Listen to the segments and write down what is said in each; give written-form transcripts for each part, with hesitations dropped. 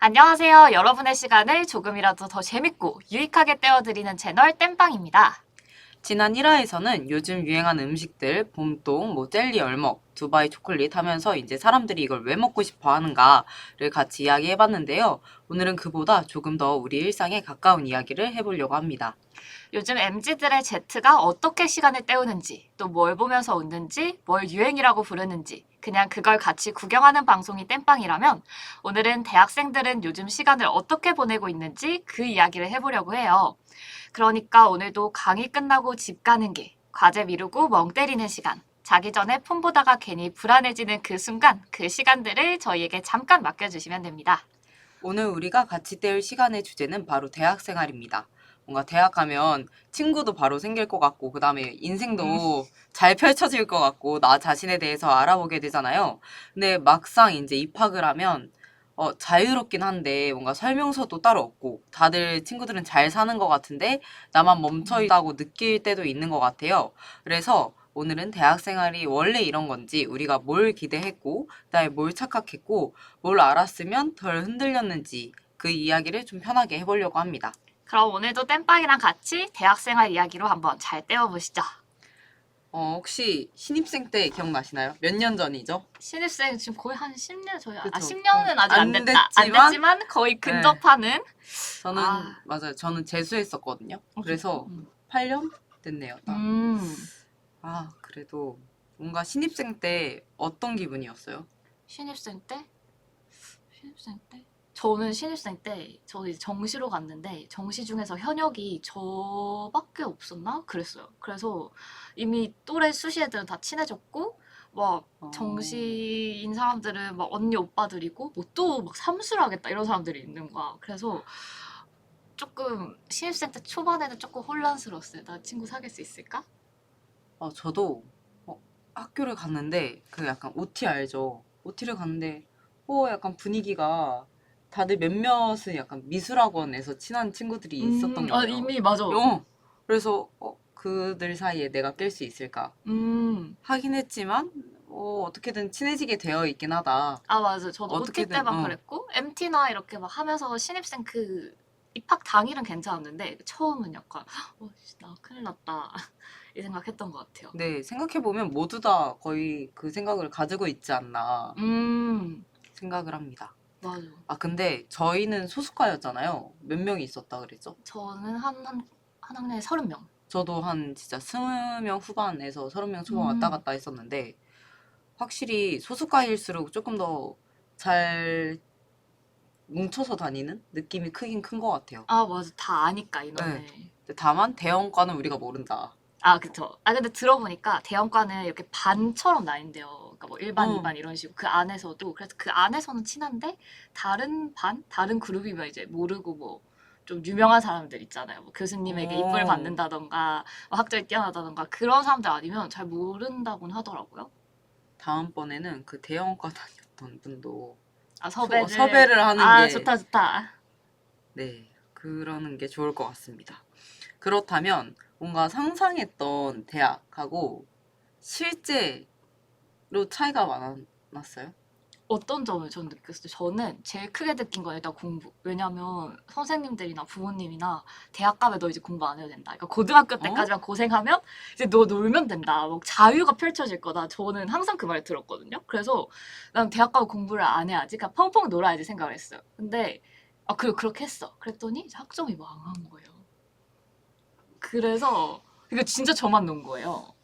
안녕하세요. 여러분의 시간을 조금이라도 더 재밌고 유익하게 떼어드리는 채널 땜빵입니다. 지난 1화에서는 요즘 유행하는 음식들, 봄동, 젤리 얼먹, 두바이 초콜릿 하면서 이제 사람들이 이걸 왜 먹고 싶어 하는가를 같이 이야기해봤는데요. 오늘은 그보다 조금 더 우리 일상에 가까운 이야기를 해보려고 합니다. 요즘 MZ들의 Z가 어떻게 시간을 때우는지, 또 뭘 보면서 웃는지, 뭘 유행이라고 부르는지, 그냥 그걸 같이 구경하는 방송이 땜빵이라면 오늘은 대학생들은 요즘 시간을 어떻게 보내고 있는지 그 이야기를 해보려고 해요. 그러니까 오늘도 강의 끝나고 집 가는 길, 과제 미루고 멍 때리는 시간, 자기 전에 폰 보다가 괜히 불안해지는 그 순간, 그 시간들을 저희에게 잠깐 맡겨주시면 됩니다. 오늘 우리가 같이 때울 시간의 주제는 바로 대학 생활입니다. 뭔가 대학 가면 친구도 바로 생길 것 같고, 그 다음에 인생도 잘 펼쳐질 것 같고, 나 자신에 대해서 알아보게 되잖아요. 근데 막상 이제 입학을 하면, 자유롭긴 한데, 뭔가 설명서도 따로 없고, 다들 친구들은 잘 사는 것 같은데, 나만 멈춰 있다고 느낄 때도 있는 것 같아요. 그래서 오늘은 대학 생활이 원래 이런 건지, 우리가 뭘 기대했고, 그다음에 뭘 착각했고, 뭘 알았으면 덜 흔들렸는지 그 이야기를 좀 편하게 해보려고 합니다. 그럼 오늘도 땜빵이랑 같이 대학생활 이야기로 한번 잘 떼어보시죠. 혹시 신입생 때 기억나시나요? 몇 년 전이죠? 신입생 지금 거의 한 10년 그쵸. 10년은 아직 안 안 됐다. 안 됐지만, 됐지만 거의 네. 근접하는. 저는, 아, 맞아요. 저는 재수했었거든요. 진짜? 그래서 8년 됐네요, 딱. 음. 그래도 뭔가 신입생 때 어떤 기분이었어요? 신입생 때? 신입생 때? 저는 신입생 때, 저 이제 정시로 갔는데, 정시 중에서 현역이 저밖에 없었나? 그랬어요. 그래서 이미 또래 수시 애들은 다 친해졌고, 막 어, 정시인 사람들은 막 언니 오빠들이고, 뭐 또 막 삼수를 하겠다 이런 사람들이 있는 거야. 그래서 조금 신입생 때 초반에는 조금 혼란스러웠어요. 나 친구 사귈 수 있을까? 저도 학교를 갔는데 그 약간 OT 알죠? OT를 갔는데 약간 분위기가 다들 몇몇은 약간 미술학원에서 친한 친구들이 있었던 거예요. 이미 맞아. 그래서 그들 사이에 내가 낄 수 있을까 음. 하긴 했지만 어떻게든 친해지게 되어 있긴 하다. 아, 맞아. 저도 OT 어떻게든 때만 그랬고, MT나 이렇게 막 하면서 신입생 그 입학 당일은 괜찮았는데, 처음은 약간, 씨, 나 큰일 났다. 이 생각했던 것 같아요. 네, 생각해 보면 모두 다 거의 그 생각을 가지고 있지 않나 음, 생각을 합니다. 맞아. 근데 저희는 소수과였잖아요. 몇 명이 있었다 그랬죠? 저는 한 학년에 30명. 저도 한 진짜 20명 후반에서 30명 초반 왔다 음, 갔다 했었는데 확실히 소수과일수록 조금 더 잘 뭉쳐서 다니는 느낌이 크긴 큰 것 같아요. 아, 맞아. 다 아니까, 네. 인원을. 근데 다만 대형과는 우리가 모른다. 아, 그쵸. 아, 근데 들어보니까 대형과는 이렇게 반처럼 나뉜대요. 그러니까 뭐 1반, 어, 2반 이런 식으로. 그 안에서도. 그래서 그 안에서는 친한데, 다른 반? 다른 그룹이면 이제 모르고 뭐, 좀 유명한 사람들 있잖아요. 뭐 교수님에게 이쁨을 어, 받는다던가, 뭐 학점이 뛰어나다던가, 그런 사람들 아니면 잘 모른다고는 하더라고요. 다음번에는 그 대형과 다녔던 분도 아, 섭외를. 섭외를 하는 아, 게, 좋다, 좋다. 네, 그러는 게 좋을 것 같습니다. 그렇다면 뭔가 상상했던 대학하고 실제로 차이가 많았어요? 어떤 점을 저는 느꼈어요? 저는 제일 크게 느낀 건 일단 공부. 왜냐면 선생님들이나 부모님이나 대학 가면 너 이제 공부 안 해도 된다. 그러니까 고등학교 어? 때까지만 고생하면 이제 너 놀면 된다. 뭐 자유가 펼쳐질 거다. 저는 항상 그 말을 들었거든요. 그래서 난 대학 가면 공부를 안 해야지. 그냥 펑펑 놀아야지 생각을 했어요. 근데 그렇게 했어. 그랬더니 이제 학점이 망한 거예요. 그래서 이거 진짜 저만 논 거예요.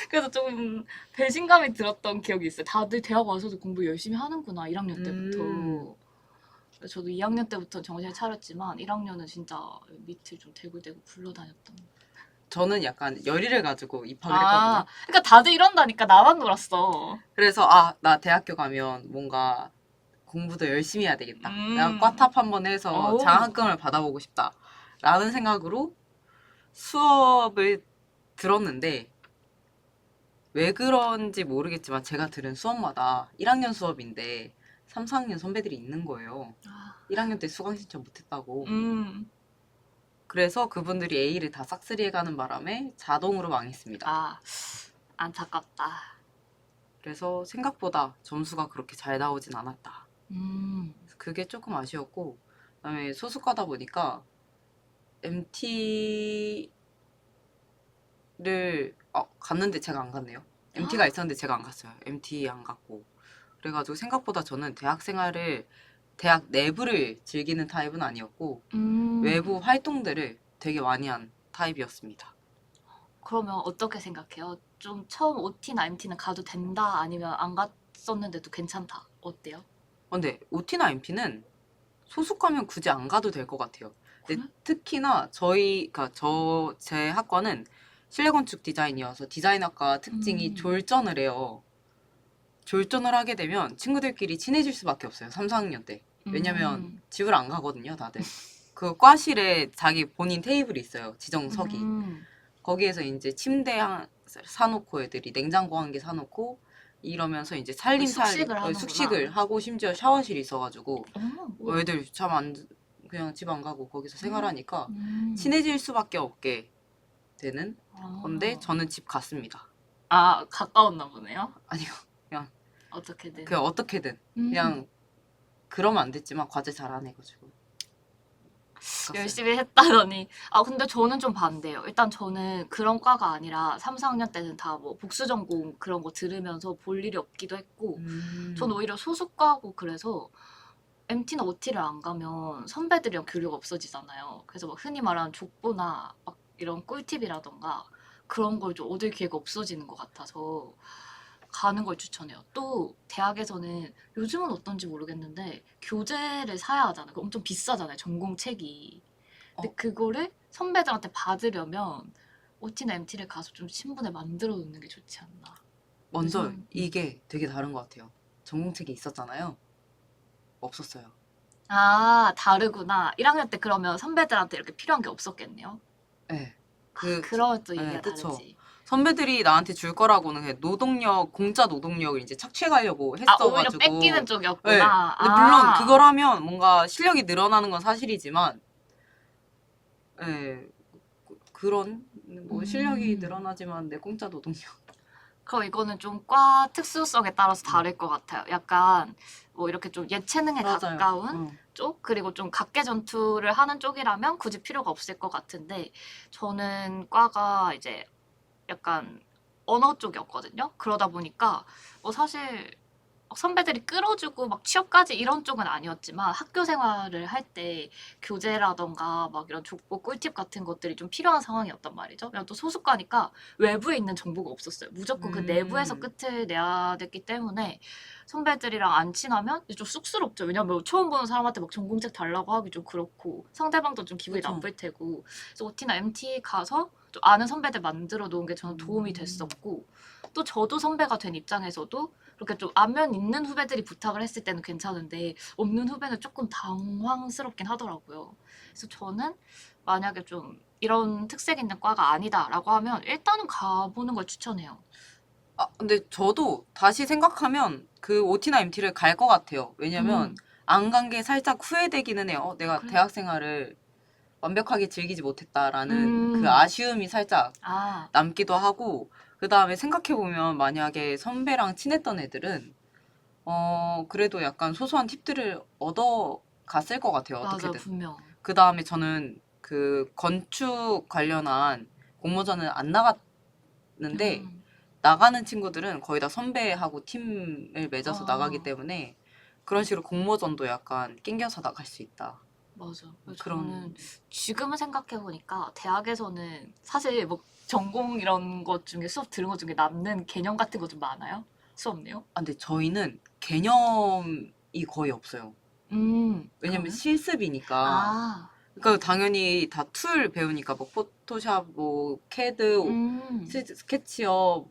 그래서 좀 배신감이 들었던 기억이 있어요. 다들 대학 와서도 공부 열심히 하는구나, 1학년 음, 때부터. 저도 2학년 때부터 정신을 차렸지만 1학년은 진짜 밑을 좀 대굴대굴 굴러다녔던. 저는 약간 열의를 가지고 입학을 아, 했거든요. 그러니까 다들 이런다니까 나만 놀았어. 그래서 나 대학교 가면 뭔가 공부도 열심히 해야 되겠다. 내가 음, 꽈탑 한번 해서 어우, 장학금을 받아보고 싶다. 라는 생각으로 수업을 들었는데 왜 그런지 모르겠지만 제가 들은 수업마다 1학년 수업인데 3, 4학년 선배들이 있는 거예요. 1학년 때 수강 신청 못했다고. 음, 그래서 그분들이 A를 다 싹쓸이 해가는 바람에 자동으로 망했습니다. 아, 안타깝다. 그래서 생각보다 점수가 그렇게 잘 나오진 않았다. 음, 그게 조금 아쉬웠고, 그다음에 소수과다 보니까 MT를 갔는데 제가 안 갔네요. MT가 있었는데 제가 안 갔어요. MT 안 갔고. 그래가지고 생각보다 저는 대학 생활을 대학 내부를 즐기는 타입은 아니었고 외부 활동들을 되게 많이 한 타입이었습니다. 그러면 어떻게 생각해요? 좀 처음 OT나 MT는 가도 된다 아니면 안 갔었는데도 괜찮다. 어때요? 근데 OT나 MT는 소속하면 굳이 안 가도 될 것 같아요. 근데 그래? 특히나 제 학과는 실내건축 디자인이어서 디자인학과 특징이 음. 졸전을 해요. 졸전을 하게 되면 친구들끼리 친해질 수밖에 없어요. 3, 4학년 때. 왜냐면 음. 집을 안 가거든요, 다들. 그 과실에 자기 본인 테이블이 있어요. 지정석이. 음. 거기에서 이제 침대 사놓고 애들이 냉장고 한 개 사놓고 이러면서 이제 숙식을 하는구나. 숙식을 하고 심지어 샤워실이 있어가지고 우와. 애들 그냥 집 안 가고 거기서 생활하니까 음. 친해질 수밖에 없게 되는 건데 아. 저는 집 갔습니다. 아, 가까웠나 보네요. 아니요. 그냥 어떻게든. 그냥 어떻게든 음. 그냥 그러면 안 됐지만 과제 잘 안 해가지고 갔어요. 열심히 했다더니. 아, 근데 저는 좀 반대예요. 일단 저는 그런 과가 아니라 3, 4학년 때는 다 뭐 복수 전공 그런 거 들으면서 볼 일이 없기도 했고, 저는 오히려 소속과고 그래서 MT나 OT를 안 가면 선배들이랑 교류가 없어지잖아요. 그래서 막 흔히 말하는 족보나 막 이런 꿀팁이라던가 그런 걸 좀 얻을 기회가 없어지는 것 같아서 가는 걸 추천해요. 또 대학에서는 요즘은 어떤지 모르겠는데 교재를 사야 하잖아요. 그거 엄청 비싸잖아요. 전공책이. 근데 어. 그거를 선배들한테 받으려면 OT나 MT를 가서 좀 신분을 만들어 놓는 게 좋지 않나. 먼저 요즘은 이게 되게 다른 것 같아요. 전공책이 있었잖아요. 없었어요. 아, 다르구나. 1학년 때 그러면 선배들한테 이렇게 필요한 게 없었겠네요. 네. 아, 그러면 또 네, 얘기가 그쵸. 다르지. 선배들이 나한테 줄 거라고는 그냥 공짜 노동력을 이제 착취하려고 아, 오히려 뺏기는 했어가지고. 네. 쪽이었구나. 근데 물론 아, 그걸 하면 뭔가 실력이 늘어나는 건 사실이지만, 네. 그런, 뭐 실력이 음. 늘어나지만 내 공짜 노동력. 그럼 이거는 좀 과 특수성에 따라서 음. 다를 것 같아요. 약간 뭐 이렇게 좀 예체능에 맞아요. 가까운 쪽, 그리고 좀 각계 전투를 하는 쪽이라면 굳이 필요가 없을 것 같은데, 저는 과가 이제 약간 언어 쪽이었거든요. 그러다 보니까 뭐 사실 막 선배들이 끌어주고 막 취업까지 이런 쪽은 아니었지만 학교 생활을 할 때 교재라던가 막 이런 족보 꿀팁 같은 것들이 좀 필요한 상황이었단 말이죠. 왜냐면 또 소속과니까 외부에 있는 정보가 없었어요. 무조건 그 내부에서 끝을 내야 됐기 때문에 선배들이랑 안 친하면 좀 쑥스럽죠. 왜냐면 처음 보는 사람한테 막 전공책 달라고 하기 좀 그렇고 상대방도 좀 기분이 그쵸. 나쁠 테고. 그래서 OT나 MT 가서 좀 아는 선배들 만들어 놓은 게 저는 도움이 음. 됐었고, 또 저도 선배가 된 입장에서도 그렇게 좀 안면 있는 후배들이 부탁을 했을 때는 괜찮은데 없는 후배는 조금 당황스럽긴 하더라고요. 그래서 저는 만약에 좀 이런 특색 있는 과가 아니다라고 하면 일단은 가보는 걸 추천해요. 근데 저도 다시 생각하면 그 OT나 MT를 갈 것 같아요. 왜냐면 안 간 게 살짝 후회되기는 해요. 내가 그래. 대학 생활을 완벽하게 즐기지 못했다라는 그 음. 아쉬움이 살짝 아, 남기도 하고, 그 다음에 생각해보면 만약에 선배랑 친했던 애들은, 그래도 약간 소소한 팁들을 얻어 갔을 것 같아요. 맞아, 어떻게든. 분명. 그 다음에 저는 그 건축 관련한 공모전은 안 나갔는데, 음. 나가는 친구들은 거의 다 선배하고 팀을 맺어서 나가기 아, 때문에 그런 식으로 공모전도 약간 낑겨서 나갈 수 있다. 맞아. 그래서 그런. 저는 지금은 생각해보니까 대학에서는 사실 뭐 전공 이런 것 중에 수업 들은 것 중에 남는 개념 같은 거 좀 많아요? 수업 내용? 근데 저희는 개념이 거의 없어요. 왜냐면 그러면? 실습이니까. 아, 그러니까 당연히 다 툴 배우니까 뭐 포토샵, 뭐 캐드, 음, 스케치업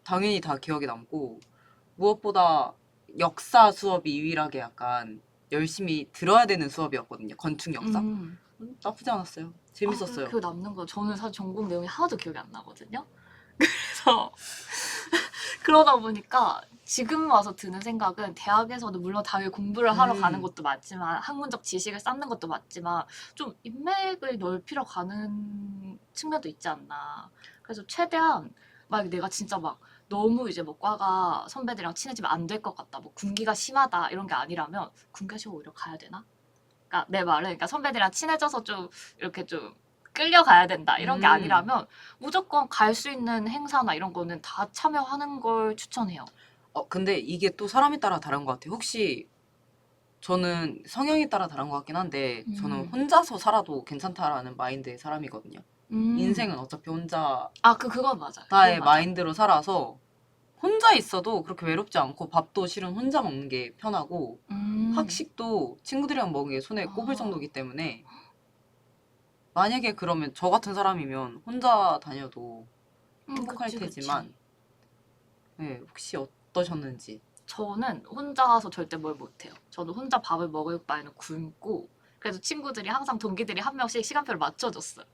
당연히 다 기억에 남고, 무엇보다 역사 수업이 유일하게 약간 열심히 들어야 되는 수업이었거든요. 건축 역사. 음. 나쁘지 않았어요. 아, 그래, 재밌었어요. 기억 남는 거. 저는 사실 전공 내용이 하나도 기억이 안 나거든요. 그래서 그러다 보니까 지금 와서 드는 생각은 대학에서는 물론 당연히 공부를 하러 가는 음, 것도 맞지만 학문적 지식을 쌓는 것도 맞지만 좀 인맥을 넓히러 가는 측면도 있지 않나. 그래서 최대한 막 내가 진짜 막 너무 이제 뭐 과가 선배들이랑 친해지면 안 될 것 같다. 뭐 군기가 심하다 이런 게 아니라면 군가시고 오히려 가야 되나? 그러니까 내 말은 그러니까 선배들이랑 친해져서 좀 이렇게 좀 끌려가야 된다 이런 게 아니라면 무조건 갈 수 있는 행사나 이런 거는 다 참여하는 걸 추천해요. 근데 이게 또 사람에 따라 다른 것 같아요. 혹시 저는 성향에 따라 다른 것 같긴 한데 저는 혼자서 살아도 괜찮다라는 마인드의 사람이거든요. 인생은 어차피 혼자 그건 맞아요. 나의 그건 맞아. 마인드로 살아서 혼자 있어도 그렇게 외롭지 않고 밥도 실은 혼자 먹는 게 편하고 학식도 친구들이랑 먹은 게 손에 꼽을 정도이기 때문에 만약에 그러면 저 같은 사람이면 혼자 다녀도 행복할 그치, 그치. 테지만 네, 혹시 어떠셨는지. 저는 혼자 가서 절대 뭘 못해요. 저는 혼자 밥을 먹을 바에는 굶고 그래서 친구들이 항상 동기들이 한 명씩 시간표를 맞춰줬어요.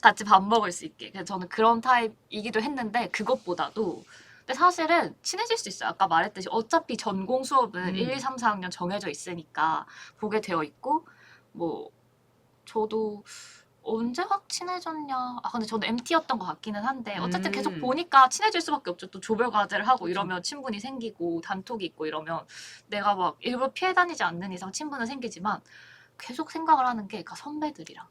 같이 밥 먹을 수 있게. 그래서 저는 그런 타입이기도 했는데 그것보다도 근데 사실은 친해질 수 있어요. 아까 말했듯이 어차피 전공 수업은 1, 2, 3, 4학년 정해져 있으니까 보게 되어 있고 뭐 저도 언제가 친해졌냐. 근데 저는 MT였던 것 같기는 한데 어쨌든 계속 보니까 친해질 수밖에 없죠. 또 조별 과제를 하고 그쵸. 이러면 친분이 생기고 단톡이 있고 이러면 내가 막 일부러 피해 다니지 않는 이상 친분은 생기지만 계속 생각을 하는 게 그러니까 선배들이랑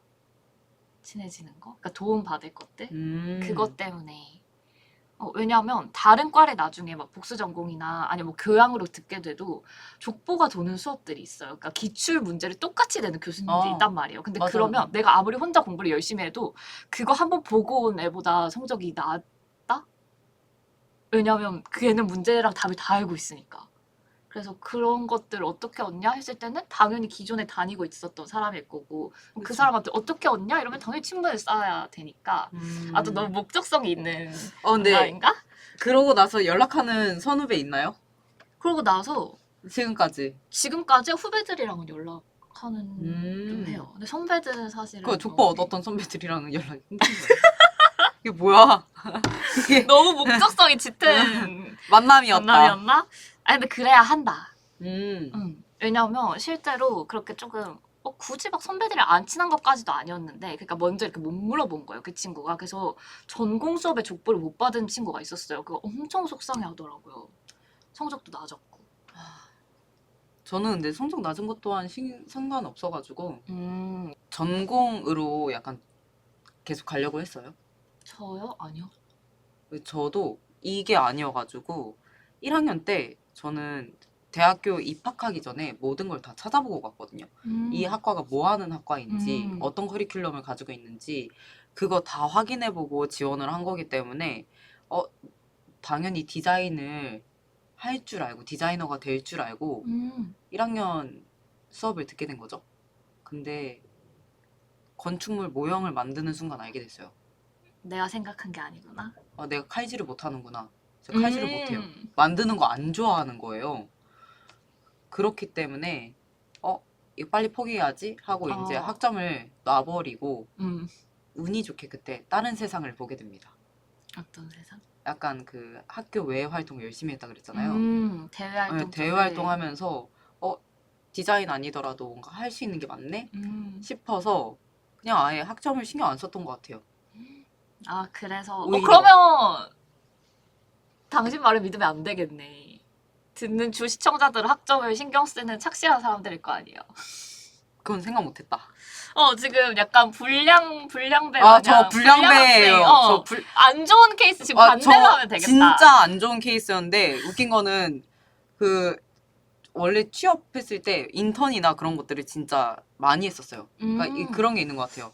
친해지는 거? 그러니까 도움받을 것들? 그것 때문에. 왜냐하면 다른 과를 나중에 막 복수 전공이나 아니면 뭐 교양으로 듣게 돼도 족보가 도는 수업들이 있어요. 그러니까 기출 문제를 똑같이 내는 교수님들이 있단 말이에요. 근데 맞아요. 그러면 내가 아무리 혼자 공부를 열심히 해도 그거 한번 보고 온 애보다 성적이 낫다? 왜냐하면 그 애는 문제랑 답을 다 알고 있으니까. 그래서 그런 것들을 어떻게 얻냐 했을 때는 당연히 기존에 다니고 있었던 사람일 거고 그 그쵸. 사람한테 어떻게 얻냐 이러면 당연히 친분을 쌓아야 되니까 또 너무 목적성이 있는 근데 문화인가? 그러고 나서 연락하는 선후배 있나요? 그러고 나서 지금까지. 지금까지 후배들이랑은 연락하는 좀 해요. 근데 선배들은 사실은 그 족보 얻었던 선배들이랑은 연락이 끊긴다. 이게 뭐야? 이게 너무 목적성이 짙은 만남이었다. 만남이었나? 근데 그래야 한다. 음. 왜냐면 실제로 그렇게 조금 굳이 막 선배들이랑 안 친한 것까지도 아니었는데 그러니까 먼저 이렇게 못 물어본 거예요 그 친구가. 그래서 전공 수업에 족보를 못 받은 친구가 있었어요. 그거 엄청 속상해하더라고요. 성적도 낮았고. 저는 근데 성적 낮은 것 또한 상관없어가지고 음. 전공으로 약간 계속 가려고 했어요. 저요? 아니요. 저도 이게 아니어가지고 1학년 때 저는 대학교 입학하기 전에 모든 걸 다 찾아보고 갔거든요. 이 학과가 뭐 하는 학과인지, 어떤 커리큘럼을 가지고 있는지, 그거 다 확인해보고 지원을 한 거기 때문에, 당연히 디자인을 할 줄 알고, 디자이너가 될 줄 알고, 1학년 수업을 듣게 된 거죠. 근데 건축물 모형을 만드는 순간 알게 됐어요. 내가 생각한 게 아니구나. 내가 칼질을 못하는구나. 제가 칼질을 못해요. 만드는 거 안 좋아하는 거예요. 그렇기 때문에 이거 빨리 포기해야지 하고 이제 학점을 놔버리고 운이 좋게 그때 다른 세상을 보게 됩니다. 어떤 세상? 약간 그 학교 외 활동 열심히 했다 그랬잖아요. 대외 활동 대외 활동하면서 디자인 아니더라도 뭔가 할 수 있는 게 맞네 싶어서 그냥 아예 학점을 신경 안 썼던 것 같아요. 그래서 오히려. 그러면 당신 말을 믿으면 안 되겠네. 듣는 주 시청자들은 학점을 신경 쓰는 착실한 사람들일 거 아니에요. 그건 생각 못했다. 지금 약간 불량배 저 불량배예요. 안 좋은 케이스 지금 반대로 하면 되겠다. 진짜 안 좋은 케이스였는데 웃긴 거는 원래 취업했을 때 인턴이나 그런 것들을 진짜 많이 했었어요. 그러니까 그런 게 있는 것 같아요.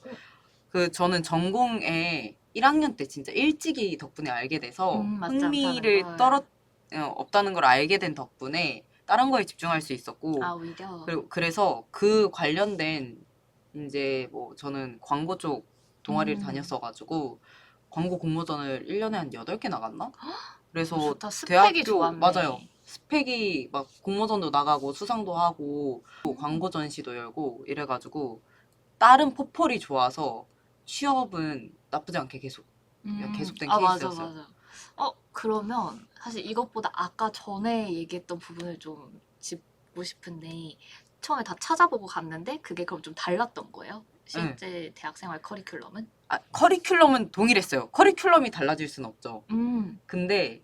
저는 전공에 1학년 때 진짜 일찍이 덕분에 알게 돼서 흥미를 없다는 걸 알게 된 덕분에 다른 거에 집중할 수 있었고 오히려. 그래서 그 관련된 이제 뭐 저는 광고 쪽 동아리를 다녔어가지고 광고 공모전을 1년에 한 8개 나갔나? 그래서 좋다. 스펙이 좋았네. 맞아요. 스펙이 막 공모전도 나가고 수상도 하고 광고 전시도 열고 이래가지고 다른 포펄이 좋아서 취업은 나쁘지 않게 계속된 케이스였어요. 맞아. 그러면 사실 이것보다 아까 전에 얘기했던 부분을 좀 짚고 싶은데 처음에 다 찾아보고 갔는데 그게 그럼 좀 달랐던 거예요? 실제 대학생활 커리큘럼은? 아, 커리큘럼은 동일했어요. 커리큘럼이 달라질 순 없죠. 근데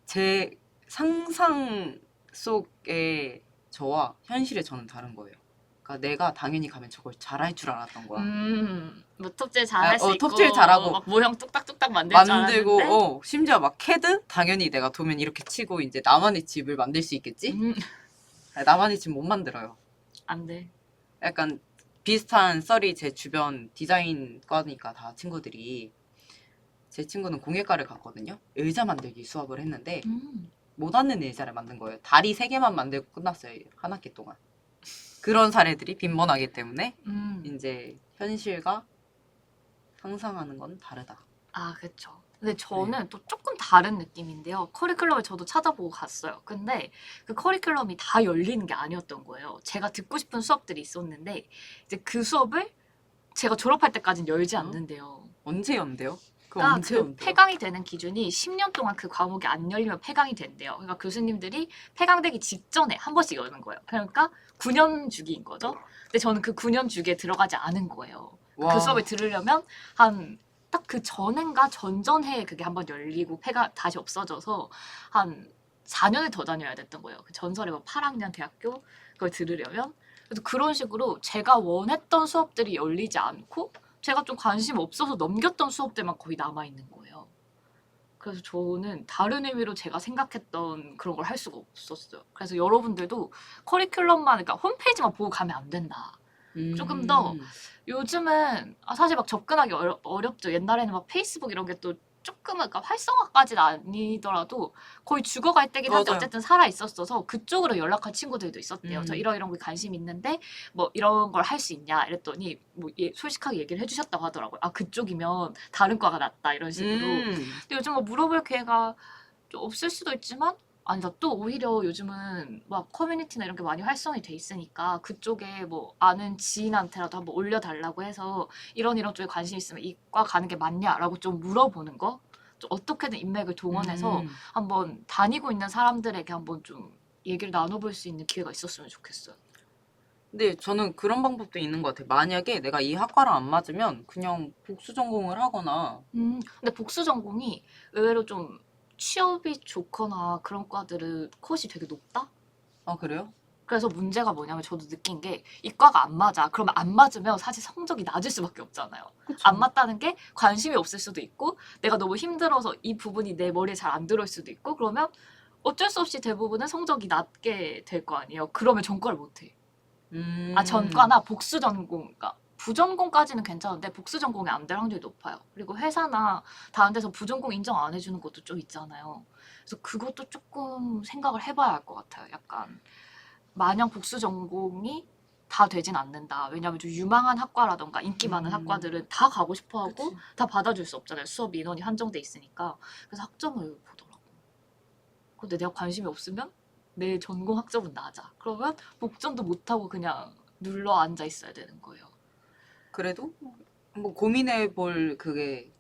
제 상상 속의 저와 현실의 저는 다른 거예요. 그러니까 내가 당연히 가면 저걸 잘할 줄 알았던 거야. 뭐 톱질 잘할 수 있고 톱질 잘하고 막 모형 뚝딱뚝딱 만들 줄 만들고 알았는데 심지어 막 캐드 당연히 내가 도면 이렇게 치고 이제 나만의 집을 만들 수 있겠지? 나만의 집 못 만들어요. 안 돼. 약간 비슷한 썰이 제 주변 디자인과니까 다 친구들이 제 친구는 공예과를 갔거든요. 의자 만들기 수업을 했는데 못 앉는 의자를 만든 거예요. 다리 3개만 만들고 끝났어요. 한 학기 동안. 그런 사례들이 빈번하기 때문에 이제 현실과 상상하는 건 다르다. 아, 그쵸. 근데 저는 또 조금 다른 느낌인데요. 커리큘럼을 저도 찾아보고 갔어요. 근데 그 커리큘럼이 다 열리는 게 아니었던 거예요. 제가 듣고 싶은 수업들이 있었는데 이제 그 수업을 제가 졸업할 때까지는 열지 않는데요. 언제 연대요? 그거 그러니까 언제 그 연대요? 폐강이 되는 기준이 10년 동안 그 과목이 안 열리면 폐강이 된대요. 그러니까 교수님들이 폐강되기 직전에 한 번씩 여는 거예요. 그러니까 9년 주기인 거죠. 근데 저는 그 9년 주기에 들어가지 않은 거예요. 와. 그 수업을 들으려면 한 딱 그 전해인가 전전해에 그게 한 번 열리고 폐가 다시 없어져서 한 4년을 더 다녀야 됐던 거예요. 그 전설의 뭐 8학년 대학교 그걸 들으려면. 그래서 그런 식으로 제가 원했던 수업들이 열리지 않고 제가 좀 관심 없어서 넘겼던 수업들만 거의 남아있는 거예요. 그래서 저는 다른 의미로 제가 생각했던 그런 걸 할 수가 없었어요. 그래서 여러분들도 커리큘럼만, 그러니까 홈페이지만 보고 가면 안 된다. 조금 더 요즘은 사실 막 접근하기 어렵죠. 옛날에는 막 페이스북 이런 게 또 조금은 그러니까 활성화까지는 아니더라도 거의 죽어갈 때긴 한데 맞아요. 어쨌든 살아 있었어서 그쪽으로 연락한 친구들도 있었대요. 저 이런 거 관심 있는데 뭐 이런 걸 할 수 있냐 이랬더니 뭐 솔직하게 얘기를 해주셨다고 하더라고요. 아, 그쪽이면 다른 과가 낫다 이런 식으로. 근데 요즘 뭐 물어볼 기회가 좀 없을 수도 있지만 아니다. 또 오히려 요즘은 막 커뮤니티나 이런 게 많이 활성이 돼 있으니까 그쪽에 뭐 아는 지인한테라도 한번 올려달라고 해서 이런 쪽에 관심 있으면 이과 가는 게 맞냐라고 좀 물어보는 거. 좀 어떻게든 인맥을 동원해서 한번 다니고 있는 사람들에게 한번 좀 얘기를 나눠볼 수 있는 기회가 있었으면 좋겠어요. 근데 저는 그런 방법도 있는 것 같아요. 만약에 내가 이 학과랑 안 맞으면 그냥 복수 전공을 하거나 근데 복수 전공이 의외로 좀 취업이 좋거나 그런 과들은 컷이 되게 높다? 아 그래요? 그래서 문제가 뭐냐면 저도 느낀 게 이과가 안 맞아. 그러면 안 맞으면 사실 성적이 낮을 수밖에 없잖아요. 그쵸. 안 맞다는 게 관심이 없을 수도 있고 내가 너무 힘들어서 이 부분이 내 머리에 잘 안 들어올 수도 있고 그러면 어쩔 수 없이 대부분은 성적이 낮게 될 거 아니에요. 그러면 전과를 못 해. 아, 전과나 복수 전공, 그러니까 부전공까지는 괜찮은데 복수 전공이 안 될 확률이 높아요. 그리고 회사나 다른 데서 부전공 인정 안 해주는 것도 좀 있잖아요. 그래서 그것도 조금 생각을 해봐야 할 것 같아요. 약간 마냥 복수 전공이 다 되진 않는다. 왜냐하면 좀 유망한 학과라던가 인기 많은 학과들은 다 가고 싶어하고 그치. 다 받아줄 수 없잖아요. 수업 인원이 한정돼 있으니까. 그래서 학점을 보더라고. 근데 내가 관심이 없으면 내 전공 학점은 낮아. 그러면 복전도 못하고 그냥 눌러 앉아 있어야 되는 거예요. 그래도 뭐 고민해 볼 그게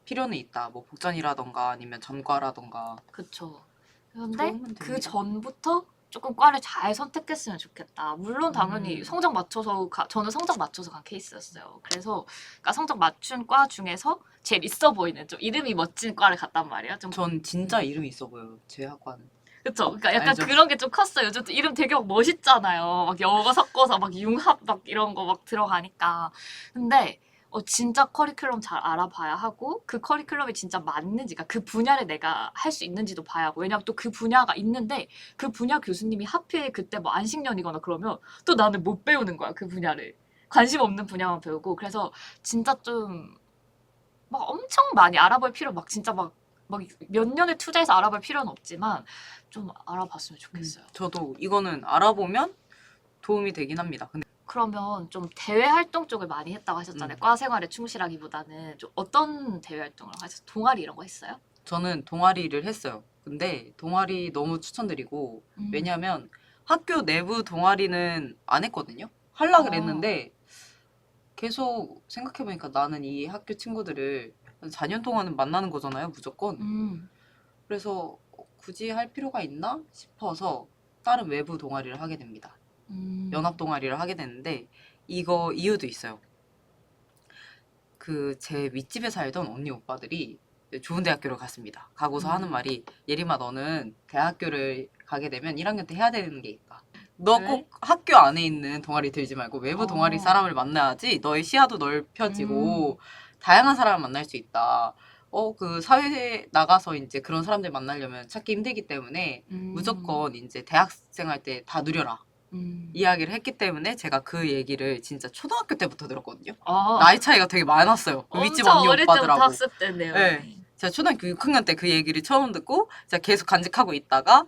필요는 있다. 뭐 복전이라던가 아니면 전과라던가. 그쵸. 근데 좋으면 그 됩니다. 전부터 조금 과를 잘 선택했으면 좋겠다. 물론 당연히 성적 맞춰서 저는 성적 맞춰서 간 케이스였어요. 그래서 그러니까 성적 맞춘 과 중에서 제일 있어 보이는 좀 이름이 멋진 과를 갔단 말이에요. 좀 전 진짜 이름이 있어 보여요. 제 학과는. 그쵸. 그러니까 약간 알죠? 그런 게 좀 컸어요. 요즘 또 이름 되게 막 멋있잖아요. 막 영어 섞어서 막 융합 막 이런 거 막 들어가니까. 근데 진짜 커리큘럼 잘 알아봐야 하고 그 커리큘럼이 진짜 맞는지, 그러니까 그 분야를 내가 할 수 있는지도 봐야 하고. 왜냐면 또 그 분야가 있는데 그 분야 교수님이 하필 그때 뭐 안식년이거나 그러면 또 나는 못 배우는 거야, 그 분야를. 관심 없는 분야만 배우고. 그래서 진짜 좀 막 엄청 많이 알아볼 필요 막 진짜 막 몇 년을 투자해서 알아볼 필요는 없지만 좀 알아봤으면 좋겠어요. 저도 이거는 알아보면 도움이 되긴 합니다. 근데 그러면 좀 대외 활동 쪽을 많이 했다고 하셨잖아요. 과 생활에 충실하기보다는 좀 어떤 대외 활동을 하셨어요? 동아리 이런 거 했어요? 저는 동아리를 했어요. 근데 동아리 너무 추천드리고 왜냐면 학교 내부 동아리는 안 했거든요. 하려고 그랬는데 계속 생각해보니까 나는 이 학교 친구들을 한 4년 동안은 만나는 거잖아요, 무조건. 그래서 굳이 할 필요가 있나 싶어서 다른 외부 동아리를 하게 됩니다. 연합 동아리를 하게 되는데 이거 이유도 있어요. 그 제 윗집에 살던 언니 오빠들이 좋은 대학교를 갔습니다. 가고서 하는 말이 예림아 너는 대학교를 가게 되면 1학년 때 해야 되는 게 있다. 너 왜? 꼭 학교 안에 있는 동아리 들지 말고 외부 동아리 어. 사람을 만나야지 너의 시야도 넓혀지고 다양한 사람을 만날 수 있다. 그 사회에 나가서 이제 그런 사람들 만나려면 찾기 힘들기 때문에 무조건 이제 대학생 할 때 다 누려라. 이야기를 했기 때문에 제가 그 얘기를 진짜 초등학교 때부터 들었거든요. 나이 차이가 되게 많았어요. 그 윗집 엄청 언니 어릴 때부터 오빠들하고. 학습 때네요. 네. 제가 초등학교 6학년 때 그 얘기를 처음 듣고 제가 계속 간직하고 있다가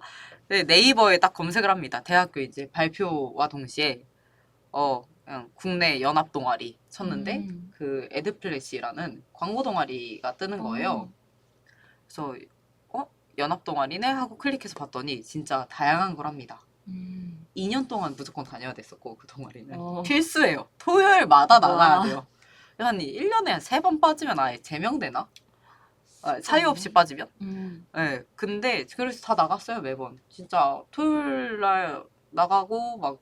네이버에 딱 검색을 합니다. 대학교 이제 발표와 동시에 그냥 국내 연합 동아리 쳤는데 그 에드플래시라는 광고 동아리가 뜨는 거예요. 그래서 연합 동아리네 하고 클릭해서 봤더니 진짜 다양한 걸 합니다. 2년 동안 무조건 다녀야 됐었고 그 동아리는 필수예요. 토요일마다 나가야 돼요. 한 1년에 한 3번 빠지면 아예 제명되나? 사유 없이 빠지면? 네, 근데 그래서 다 나갔어요 매번. 진짜 토요일날 나가고 막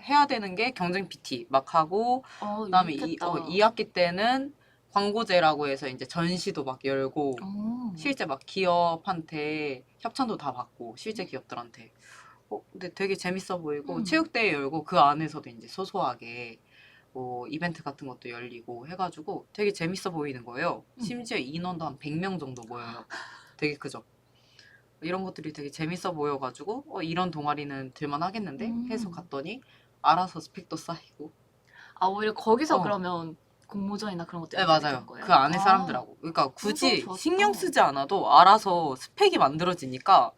해야 되는 게 경쟁 PT 막 하고 그다음에 2학기 때는 광고제라고 해서 이제 전시도 막 열고 실제 막 기업한테 협찬도 다 받고 실제 기업들한테 근데 되게 재밌어 보이고 체육대회 열고 그 안에서도 이제 소소하게 뭐 이벤트 같은 것도 열리고 해가지고 되게 재밌어 보이는 거예요. 심지어 인원도 한 100명 정도 모여요. 되게 크죠. 이런 것들이 되게 재밌어 보여가지고 이런 동아리는 들만 하겠는데 해서 갔더니 알아서 스펙도 쌓이고. 오히려 거기서 그러면 공모전이나 그런 것들이 네, 맞아요. 거예요? 그 안에 사람들하고. 그러니까 굳이 신경 쓰지 않아도 알아서 스펙이 만들어지니까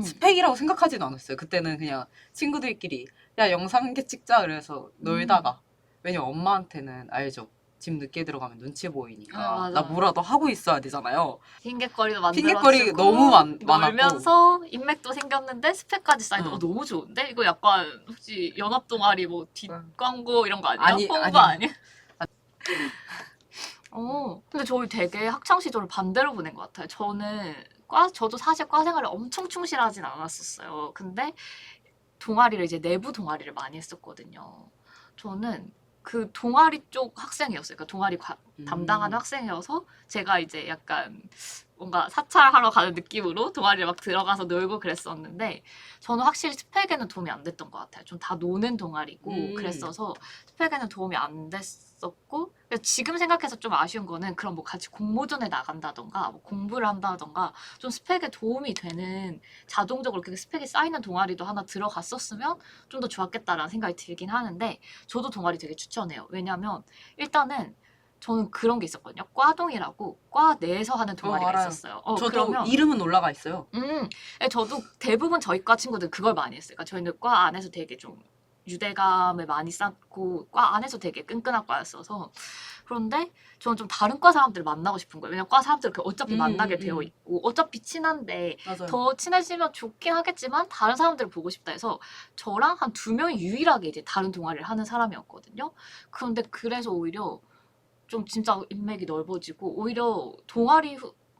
스펙이라고 생각하지도 않았어요. 그때는 그냥 친구들끼리 야 영상 한 개 찍자 그래서 놀다가 왜냐면 엄마한테는 알죠. 집 늦게 들어가면 눈치 보이니까 나 뭐라도 하고 있어야 되잖아요. 핑계거리도 만들어주고 핑계거리 너무 많았고 놀면서 인맥도 생겼는데 스펙까지 쌓이고 너무 좋은데? 이거 약간 혹시 연합동아리 뭐 뒷광고 이런 거 아니에요? 홍보 아니야? 근데 저희 되게 학창 시절을 반대로 보낸 것 같아요. 저도 사실 과 생활에 엄청 충실하진 않았었어요. 근데 동아리를 이제 내부 동아리를 많이 했었거든요. 저는 그 동아리 쪽 학생이었어요. 그러니까 동아리 담당하는 학생이어서 제가 이제 약간 뭔가 사찰하러 가는 느낌으로 동아리에 막 들어가서 놀고 그랬었는데 저는 확실히 스펙에는 도움이 안 됐던 것 같아요. 좀 다 노는 동아리고 그랬어서 스펙에는 도움이 안 됐었고 지금 생각해서 좀 아쉬운 거는 그런 뭐 같이 공모전에 나간다던가 뭐 공부를 한다던가 좀 스펙에 도움이 되는 자동적으로 그렇게 스펙이 쌓이는 동아리도 하나 들어갔었으면 좀 더 좋았겠다라는 생각이 들긴 하는데 저도 동아리 되게 추천해요. 왜냐면 일단은 저는 그런 게 있었거든요. 과동이라고 과 내에서 하는 동아리가 알아요. 있었어요. 저도 그러면 이름은 올라가 있어요. 저도 대부분 저희 과 친구들 그걸 많이 했어요. 그러니까 저희는 과 안에서 되게 좀 유대감을 많이 쌓고 과 안에서 되게 끈끈한 과였어서 그런데 저는 좀 다른 과 사람들을 만나고 싶은 거예요. 왜냐면 과 사람들은 어차피 만나게 되어 있고 어차피 친한데 맞아요. 더 친해지면 좋긴 하겠지만 다른 사람들을 보고 싶다 해서 저랑 한 2명이 유일하게 이제 다른 동아리를 하는 사람이었거든요. 그런데 그래서 오히려 좀 진짜 인맥이 넓어지고 오히려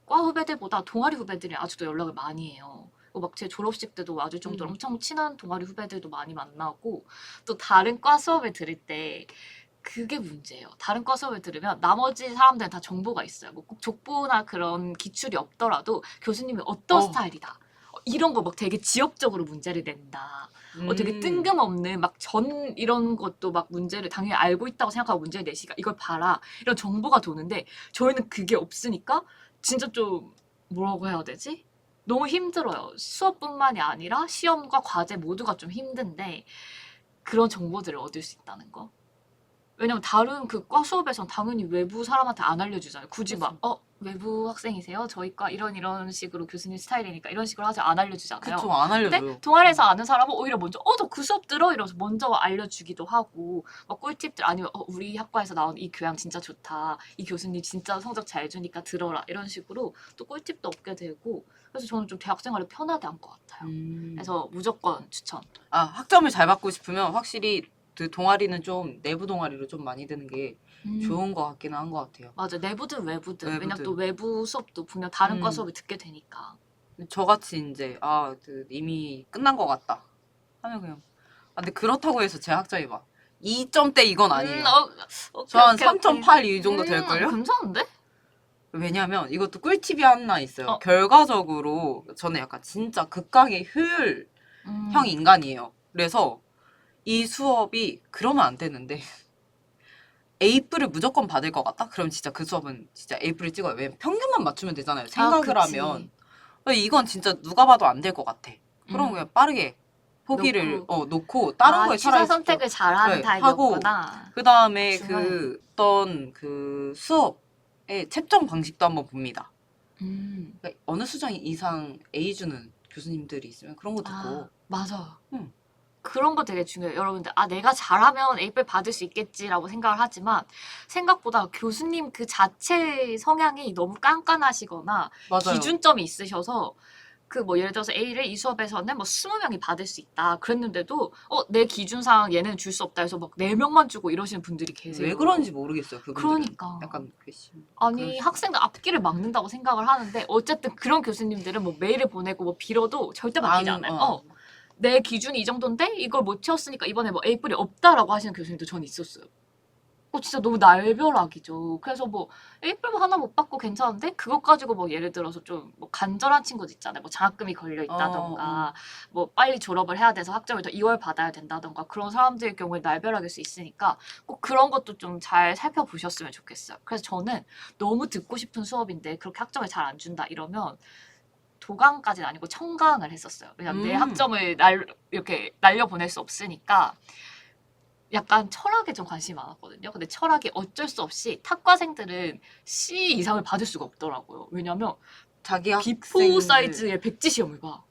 과 후배들보다 동아리 후배들이 아직도 연락을 많이 해요. 막 제 졸업식 때도 와줄 정도로 엄청 친한 동아리 후배들도 많이 만나고 또 다른 과 수업을 들을 때 그게 문제예요. 다른 과 수업을 들으면 나머지 사람들은 다 정보가 있어요. 뭐 꼭 족보나 그런 기출이 없더라도 교수님이 어떤 스타일이다. 이런 거 막 되게 지역적으로 문제를 낸다. 되게 뜬금없는 막 이런 것도 막 문제를 당연히 알고 있다고 생각하고 문제를 내시니까 이걸 봐라. 이런 정보가 도는데 저희는 그게 없으니까 진짜 좀 뭐라고 해야 되지? 너무 힘들어요. 수업뿐만이 아니라 시험과 과제 모두가 좀 힘든데 그런 정보들을 얻을 수 있다는 거. 왜냐면 다른 그 과 수업에선 당연히 외부 사람한테 안 알려주잖아요. 굳이 막 외부 학생이세요? 저희 과 이런 식으로 교수님 스타일이니까 이런 식으로 하지 안 알려주잖아요. 그쵸, 안 알려줘요. 근데 동아리에서 아는 사람은 오히려 먼저 저 그 수업 들어 이러면서 먼저 알려주기도 하고 막 꿀팁들 아니면 우리 학과에서 나온 이 교양 진짜 좋다. 이 교수님 진짜 성적 잘 주니까 들어라. 이런 식으로 또 꿀팁도 얻게 되고 그래서 저는 좀 대학 생활을 편하게 한 것 같아요. 그래서 무조건 추천. 학점을 잘 받고 싶으면 확실히 그 동아리는 좀 내부 동아리로 좀 많이 드는 게 좋은 것 같기는 한 것 같아요. 맞아. 내부든 외부든. 왜냐면 또 외부 수업도 분명 다른 과 수업을 듣게 되니까. 저같이 이제 이미 끝난 것 같다 하면 그냥 근데 그렇다고 해서 제 학점이 막 2점대 이건 아니에요. 오케이, 저 한 오케이, 오케이. 3.8 이 정도 될걸요? 괜찮은데? 왜냐면 이것도 꿀팁이 하나 있어요. 어. 결과적으로 저는 약간 진짜 극강의 효율형 인간이에요. 그래서 이 수업이 그러면 안 되는데 A뿔을 무조건 받을 것 같다? 그럼 진짜 그 수업은 진짜 A뿔을 찍어요. 왜냐면 평균만 맞추면 되잖아요. 생각을 그치. 하면. 이건 진짜 누가 봐도 안 될 것 같아. 그럼 그냥 빠르게 포기를 놓고 다른 거에 취사 차라리 선택을 잘하는 네, 타입이었구나. 그 다음에 중요해. 그 수업의 채점 방식도 한번 봅니다. 음. 그러니까 어느 수준 이상 A 주는 교수님들이 있으면 그런 거 듣고 맞아. 응. 그런 거 되게 중요해요. 여러분들, 내가 잘하면 A뿔 받을 수 있겠지라고 생각을 하지만, 생각보다 교수님 그 자체 성향이 너무 깐깐하시거나, 맞아요. 기준점이 있으셔서, 예를 들어서 A를 이 수업에서는 20명이 받을 수 있다. 그랬는데도, 내 기준상 얘는 줄 수 없다 해서 막 4명만 주고 이러시는 분들이 계세요. 왜 그런지 모르겠어요. 그분들은. 그러니까. 약간 괘씸. 아니, 학생들 앞길을 막는다고 생각을 하는데, 어쨌든 그런 교수님들은 메일을 보내고 빌어도 절대 바뀌지 않아요. 내 기준이 이 정도인데 이걸 못 채웠으니까 이번에 A뿔이 없다라고 하시는 교수님도 전 있었어요. 진짜 너무 날벼락이죠. 그래서 A뿔 하나 못 받고 괜찮은데 그것 가지고 예를 들어서 좀 간절한 친구들 있잖아요. 장학금이 걸려 있다던가 빨리 졸업을 해야 돼서 학점을 더 2월 받아야 된다던가 그런 사람들의 경우에 날벼락일 수 있으니까 꼭 그런 것도 좀 잘 살펴보셨으면 좋겠어요. 그래서 저는 너무 듣고 싶은 수업인데 그렇게 학점을 잘 안 준다 이러면 도강까지는 아니고 청강을 했었어요. 왜냐면 내 학점을 이렇게 날려보낼 수 없으니까 약간 철학에 좀 관심이 많았거든요. 근데 철학이 어쩔 수 없이 탁과생들은 C 이상을 받을 수가 없더라고요. 왜냐면 자기 B4 사이즈의 백지 시험을 봐.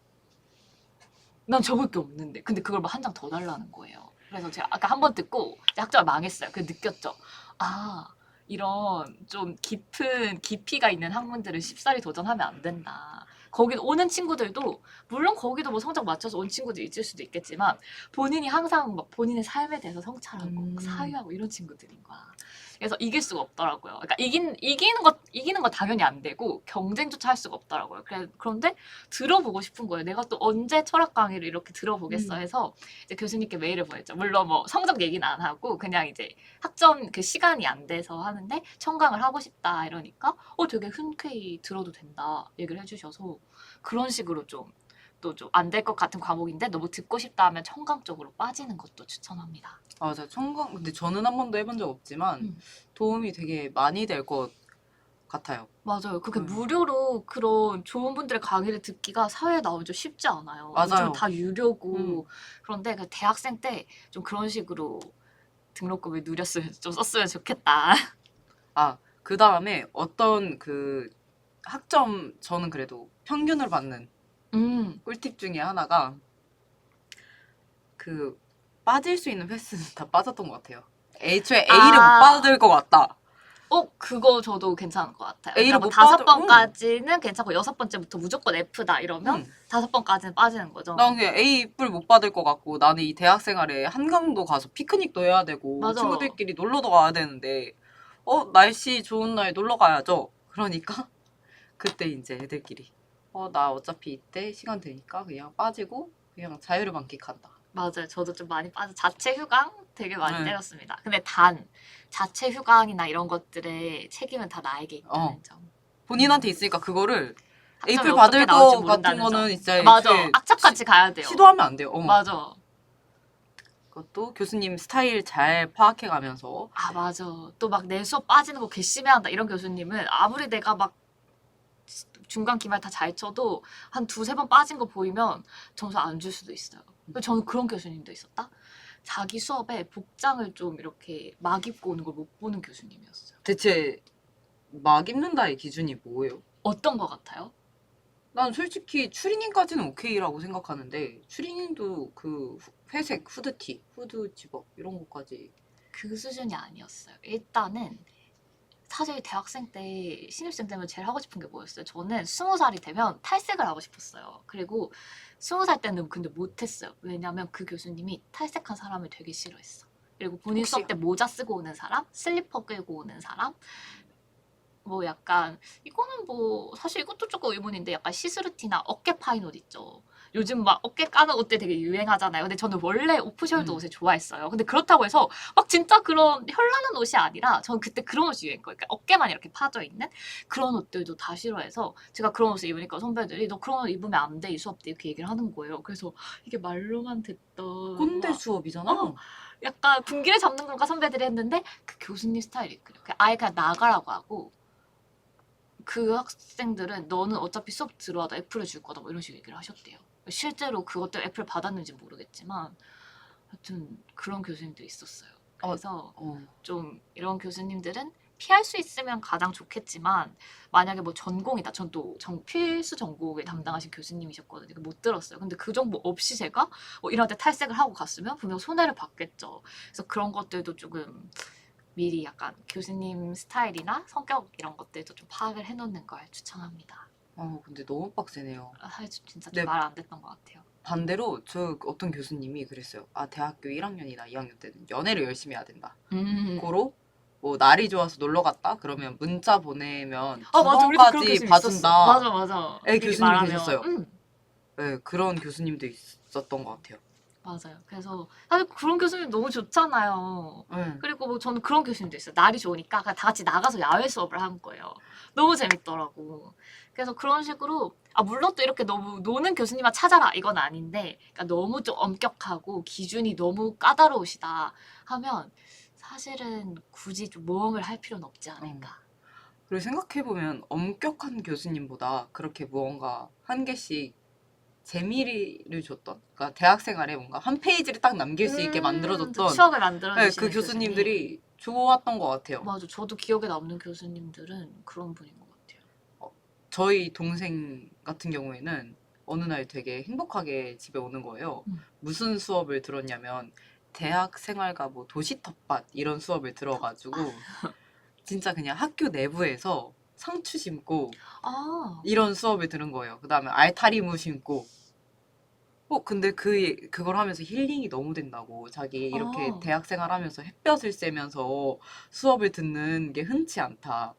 난 적을 게 없는데. 근데 그걸 한 장 더 달라는 거예요. 그래서 제가 아까 한 번 듣고 학점을 망했어요. 그래서 느꼈죠. 이런 좀 깊은 깊이가 있는 학문들은 쉽사리 도전하면 안 된다. 거기 오는 친구들도 물론 거기도 성적 맞춰서 온 친구도 있을 수도 있겠지만 본인이 항상 본인의 삶에 대해서 성찰하고 사유하고 이런 친구들인 거야. 그래서 이길 수가 없더라고요. 그러니까 이기는 거 당연히 안 되고 경쟁조차 할 수가 없더라고요. 그런데 들어보고 싶은 거예요. 내가 또 언제 철학 강의를 이렇게 들어보겠어 해서 이제 교수님께 메일을 보냈죠. 물론 성적 얘기는 안 하고 그냥 이제 학점 그 시간이 안 돼서 하는데 청강을 하고 싶다 이러니까 되게 흔쾌히 들어도 된다 얘기를 해주셔서 그런 식으로 좀 또 좀 안 될 것 같은 과목인데 너무 듣고 싶다 하면 청강 쪽으로 빠지는 것도 추천합니다. 맞아. 청강 근데 저는 한 번도 해본 적 없지만 도움이 되게 많이 될 것 같아요. 맞아요. 그게 무료로 그런 좋은 분들의 강의를 듣기가 사회에 나오기 쉽지 않아요. 맞아요. 요즘 다 유료고 그런데 대학생 때 좀 그런 식으로 등록금을 누렸으면 좀 썼으면 좋겠다. 그 다음에 어떤 학점 저는 그래도 평균을 받는 꿀팁 중에 하나가 빠질 수 있는 횟수는 다 빠졌던 것 같아요. 애초에 A를 못 받을 것 같다. 그거 저도 괜찮은 것 같아요. A를 그러니까 5번까지는 괜찮고 6번째부터 무조건 F다 이러면 5번까지는 빠지는 거죠. 난 그냥 A뿔 못 받을 것 같고 나는 이 대학 생활에 한강도 가서 피크닉도 해야 되고 맞아. 친구들끼리 놀러도 가야 되는데 날씨 좋은 날 놀러 가야죠. 그러니까 그때 이제 애들끼리 나 어차피 이때 시간 되니까 그냥 빠지고 그냥 자유를 만끽한다. 맞아요. 저도 좀 많이 빠져 자체 휴강 되게 많이 때렸습니다. 근데 자체 휴강이나 이런 것들의 책임은 다 나에게 있다는 점. 본인한테 있으니까 그거를 학점이 A뿔 어떻게 받을 나올지 것 같은 모른다는 거는 점. 진짜 맞아. 애초에 악착같이 가야 돼요. 시도하면 안 돼요. 맞아. 그것도 교수님 스타일 잘 파악해 가면서 맞아. 또 내 수업 빠지는 거 괘씸해한다 이런 교수님은 아무리 내가 중간 기말 다 잘 쳐도 한 두세 번 빠진 거 보이면 점수 안 줄 수도 있어요. 저는 그런 교수님도 있었다. 자기 수업에 복장을 좀 이렇게 막 입고 오는 걸 못 보는 교수님이었어요. 대체 막 입는다의 기준이 뭐예요? 어떤 거 같아요? 난 솔직히 추리닝까지는 오케이라고 생각하는데 추리닝도 회색 후드티, 후드 집업 이런 것까지 그 수준이 아니었어요. 일단은 사실 대학생 때 신입생 되면 제일 하고 싶은 게 뭐였어요? 저는 20살이 되면 탈색을 하고 싶었어요. 그리고 20살 때는 근데 못했어요. 왜냐면 그 교수님이 탈색한 사람을 되게 싫어했어. 그리고 본인 수업 때 모자 쓰고 오는 사람, 슬리퍼 끌고 오는 사람, 약간 이거는 사실 이것도 조금 의문인데 약간 시스루티나 어깨 파인 옷 있죠. 요즘 막 어깨 까는 옷들 되게 유행하잖아요. 근데 저는 원래 오프숄더 음. 옷을 좋아했어요. 근데 그렇다고 해서 막 진짜 그런 현란한 옷이 아니라 저는 그때 그런 옷이 유행인 거예요. 그러니까 어깨만 이렇게 파져 있는 그런 옷들도 다 싫어해서 제가 그런 옷을 입으니까 선배들이 너 그런 옷 입으면 안 돼 이 수업 때 이렇게 얘기를 하는 거예요. 그래서 이게 말로만 듣던 꼰대 막 수업이잖아. 약간 분기를 잡는 건가 선배들이 했는데 그 교수님 스타일이 그래요. 아예 그냥 나가라고 하고 그 학생들은 너는 어차피 수업 들어와도 F를 줄 거다 뭐 이런 식으로 얘기를 하셨대요. 실제로 그것 때문에 F를 받았는지 모르겠지만 하여튼 그런 교수님도 있었어요. 그래서 좀 이런 교수님들은 피할 수 있으면 가장 좋겠지만 만약에 뭐 전공이다. 전 또 필수 전공을 담당하신 교수님이셨거든요. 못 들었어요. 근데 그 정보 없이 제가 뭐 이런 데 탈색을 하고 갔으면 분명 손해를 받겠죠. 그래서 그런 것들도 조금 미리 약간 교수님 스타일이나 성격 이런 것들도 좀 파악을 해놓는 걸 추천합니다. 근데 너무 빡세네요. 사실 진짜 네. 좀 말 안 됐던 것 같아요. 반대로 저 어떤 교수님이 그랬어요. 대학교 1학년이나 2학년 때는 연애를 열심히 해야 된다. 고로 뭐 날이 좋아서 놀러 갔다 그러면 문자 보내면 두 맞아. 우리도 그런 번까지 교수님 봐준다. 있었어. 맞아, 맞아. 네, 이렇게 교수님 말하면. 계셨어요. 네, 그런 교수님도 있었던 것 같아요. 맞아요. 그래서 사실 그런 교수님 너무 좋잖아요. 네. 그리고 뭐 저는 그런 교수님도 있어요. 날이 좋으니까 그냥 다 같이 나가서 야외 수업을 한 거예요. 너무 재밌더라고. 그래서 그런 식으로 물론 또 이렇게 너무 노는 교수님만 찾아라 이건 아닌데 그러니까 너무 좀 엄격하고 기준이 너무 까다로우시다 하면 사실은 굳이 좀 모험을 할 필요는 없지 않을까. 그리고 생각해보면 엄격한 교수님보다 그렇게 무언가 한 개씩 재미를 줬던, 그러니까 대학 생활에 뭔가 한 페이지를 딱 남길 수 있게 만들어줬던 추억을 만들어주시는 그 교수님들이 좋았던 것 같아요. 맞아. 저도 기억에 남는 교수님들은 그런 분인 것 같아요. 저희 동생 같은 경우에는 어느 날 되게 행복하게 집에 오는 거예요. 무슨 수업을 들었냐면 대학 생활과 뭐 도시 텃밭 이런 수업을 들어가지고 진짜 그냥 학교 내부에서 상추 심고 이런 수업을 들은 거예요. 그 다음에 알타리무 심고 근데 그걸 하면서 힐링이 너무 된다고. 자기 이렇게 대학 생활하면서 햇볕을 쐬면서 수업을 듣는 게 흔치 않다.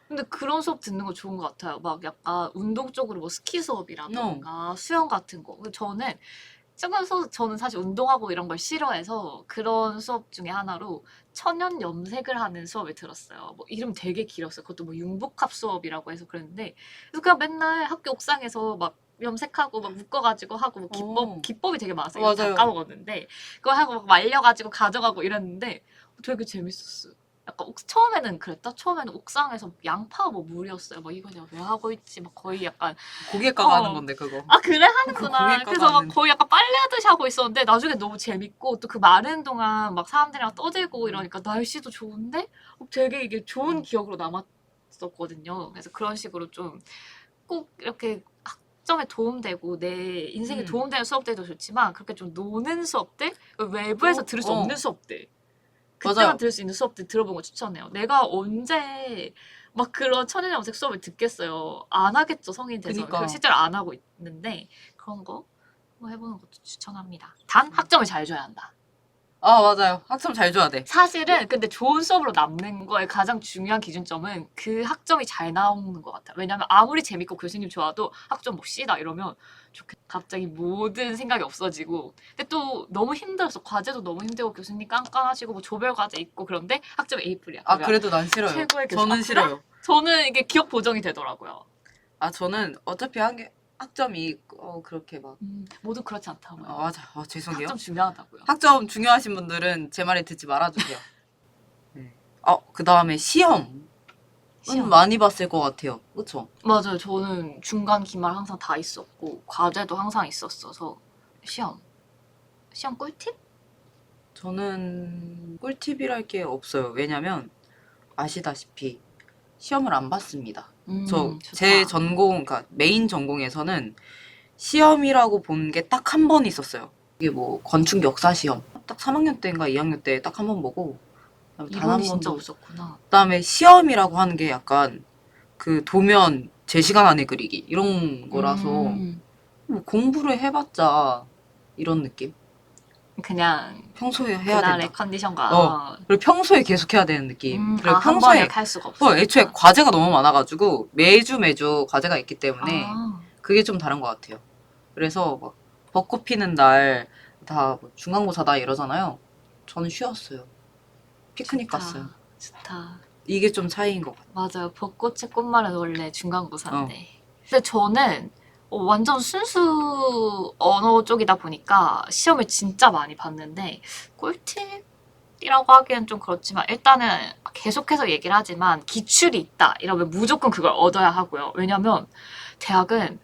근데 그런 수업 듣는 거 좋은 것 같아요. 막 약간 운동 쪽으로 뭐 스키 수업이라던가 수영 같은 거. 저는 사실 운동하고 이런 걸 싫어해서 그런 수업 중에 하나로 천연 염색을 하는 수업을 들었어요. 뭐 이름 되게 길었어요. 그것도 뭐 융복합 수업이라고 해서 그랬는데 그래서 그냥 맨날 학교 옥상에서 막 염색하고 막 묶어가지고 하고 뭐 기법이 되게 많았어요. 이거 다 맞아요. 까먹었는데 그거 하고 막 말려가지고 가져가고 이랬는데 되게 재밌었어요. 약간 처음에는 그랬다. 처음에는 옥상에서 양파 뭐 물이었어요. 막 이거 내가 왜 하고 있지? 막 거의 약간 고객과가 하는 건데 그거. 그래 하는구나. 고객과가 그래서 막 하는. 거의 약간 빨래하듯이 하고 있었는데 나중에 너무 재밌고 또 그 많은 동안 막 사람들이랑 떠들고 이러니까 날씨도 좋은데 되게 이게 좋은 기억으로 남았었거든요. 그래서 그런 식으로 좀 꼭 이렇게 학점에 도움되고 내 인생에 도움되는 수업들도 좋지만 그렇게 좀 노는 수업들 외부에서 들을 수 없는 수업들 그때만 맞아요. 들을 수 있는 수업들 들어본 거 추천해요. 내가 언제 막 그런 천연 염색 수업을 듣겠어요. 안 하겠죠, 성인 돼서. 그니까. 실제로 안 하고 있는데 그런 거 한번 해보는 것도 추천합니다. 단 학점을 잘 줘야 한다. 맞아요. 학점 잘 줘야 돼. 사실은 근데 좋은 수업으로 남는 거의 가장 중요한 기준점은 그 학점이 잘 나오는 것 같아요. 왜냐면 아무리 재밌고 교수님 좋아도 학점 뭐 C다 이러면 갑자기 모든 생각이 없어지고 근데 또 너무 힘들어서 과제도 너무 힘들고 교수님 깐깐하시고 뭐 조별 과제 있고 그런데 학점 A+이야. 그래도 난 싫어요. 최고의 교수. 저는 싫어요. 저는 이게 기억 보정이 되더라고요. 저는 어차피 학점이 그렇게 막 모두 그렇지 않다고요. 맞아. 죄송해요. 학점 중요하다고요. 학점 중요하신 분들은 제 말에 듣지 말아주세요. 네. 그 다음에 시험. 많이 봤을 것 같아요. 그쵸? 맞아요. 저는 중간, 기말 항상 다 있었고 과제도 항상 있었어서 시험 꿀팁? 저는 꿀팁이랄 게 없어요. 왜냐면 아시다시피 시험을 안 봤습니다. 제 전공, 그러니까 메인 전공에서는 시험이라고 본 게 딱 한 번 있었어요. 이게 뭐 건축 역사 시험. 딱 3학년 때인가 2학년 때 딱 한 번 보고 단 한 이론이 진짜 번도. 없었구나. 그다음에 시험이라고 하는 게 약간 그 도면 제 시간 안에 그리기 이런 거라서 뭐 공부를 해봤자 이런 느낌. 그냥 평소에 해야 그날의 된다. 컨디션과 그리고 평소에 계속 해야 되는 느낌. 그리고 한 평소에 번에 할 수가 없어. 애초에 과제가 너무 많아가지고 매주 과제가 있기 때문에 그게 좀 다른 것 같아요. 그래서 막 벚꽃 피는 날 다 중간고사다 이러잖아요. 저는 쉬었어요. 피크닉 좋다. 갔어요. 좋다. 이게 좀 차이인 것 같아요. 맞아요. 벚꽃의 꽃말은 원래 중간고사인데. 근데 저는 완전 순수 언어 쪽이다 보니까 시험을 진짜 많이 봤는데 꿀팁이라고 하기엔 좀 그렇지만 일단은 계속해서 얘기를 하지만 기출이 있다 이러면 무조건 그걸 얻어야 하고요. 왜냐면 대학은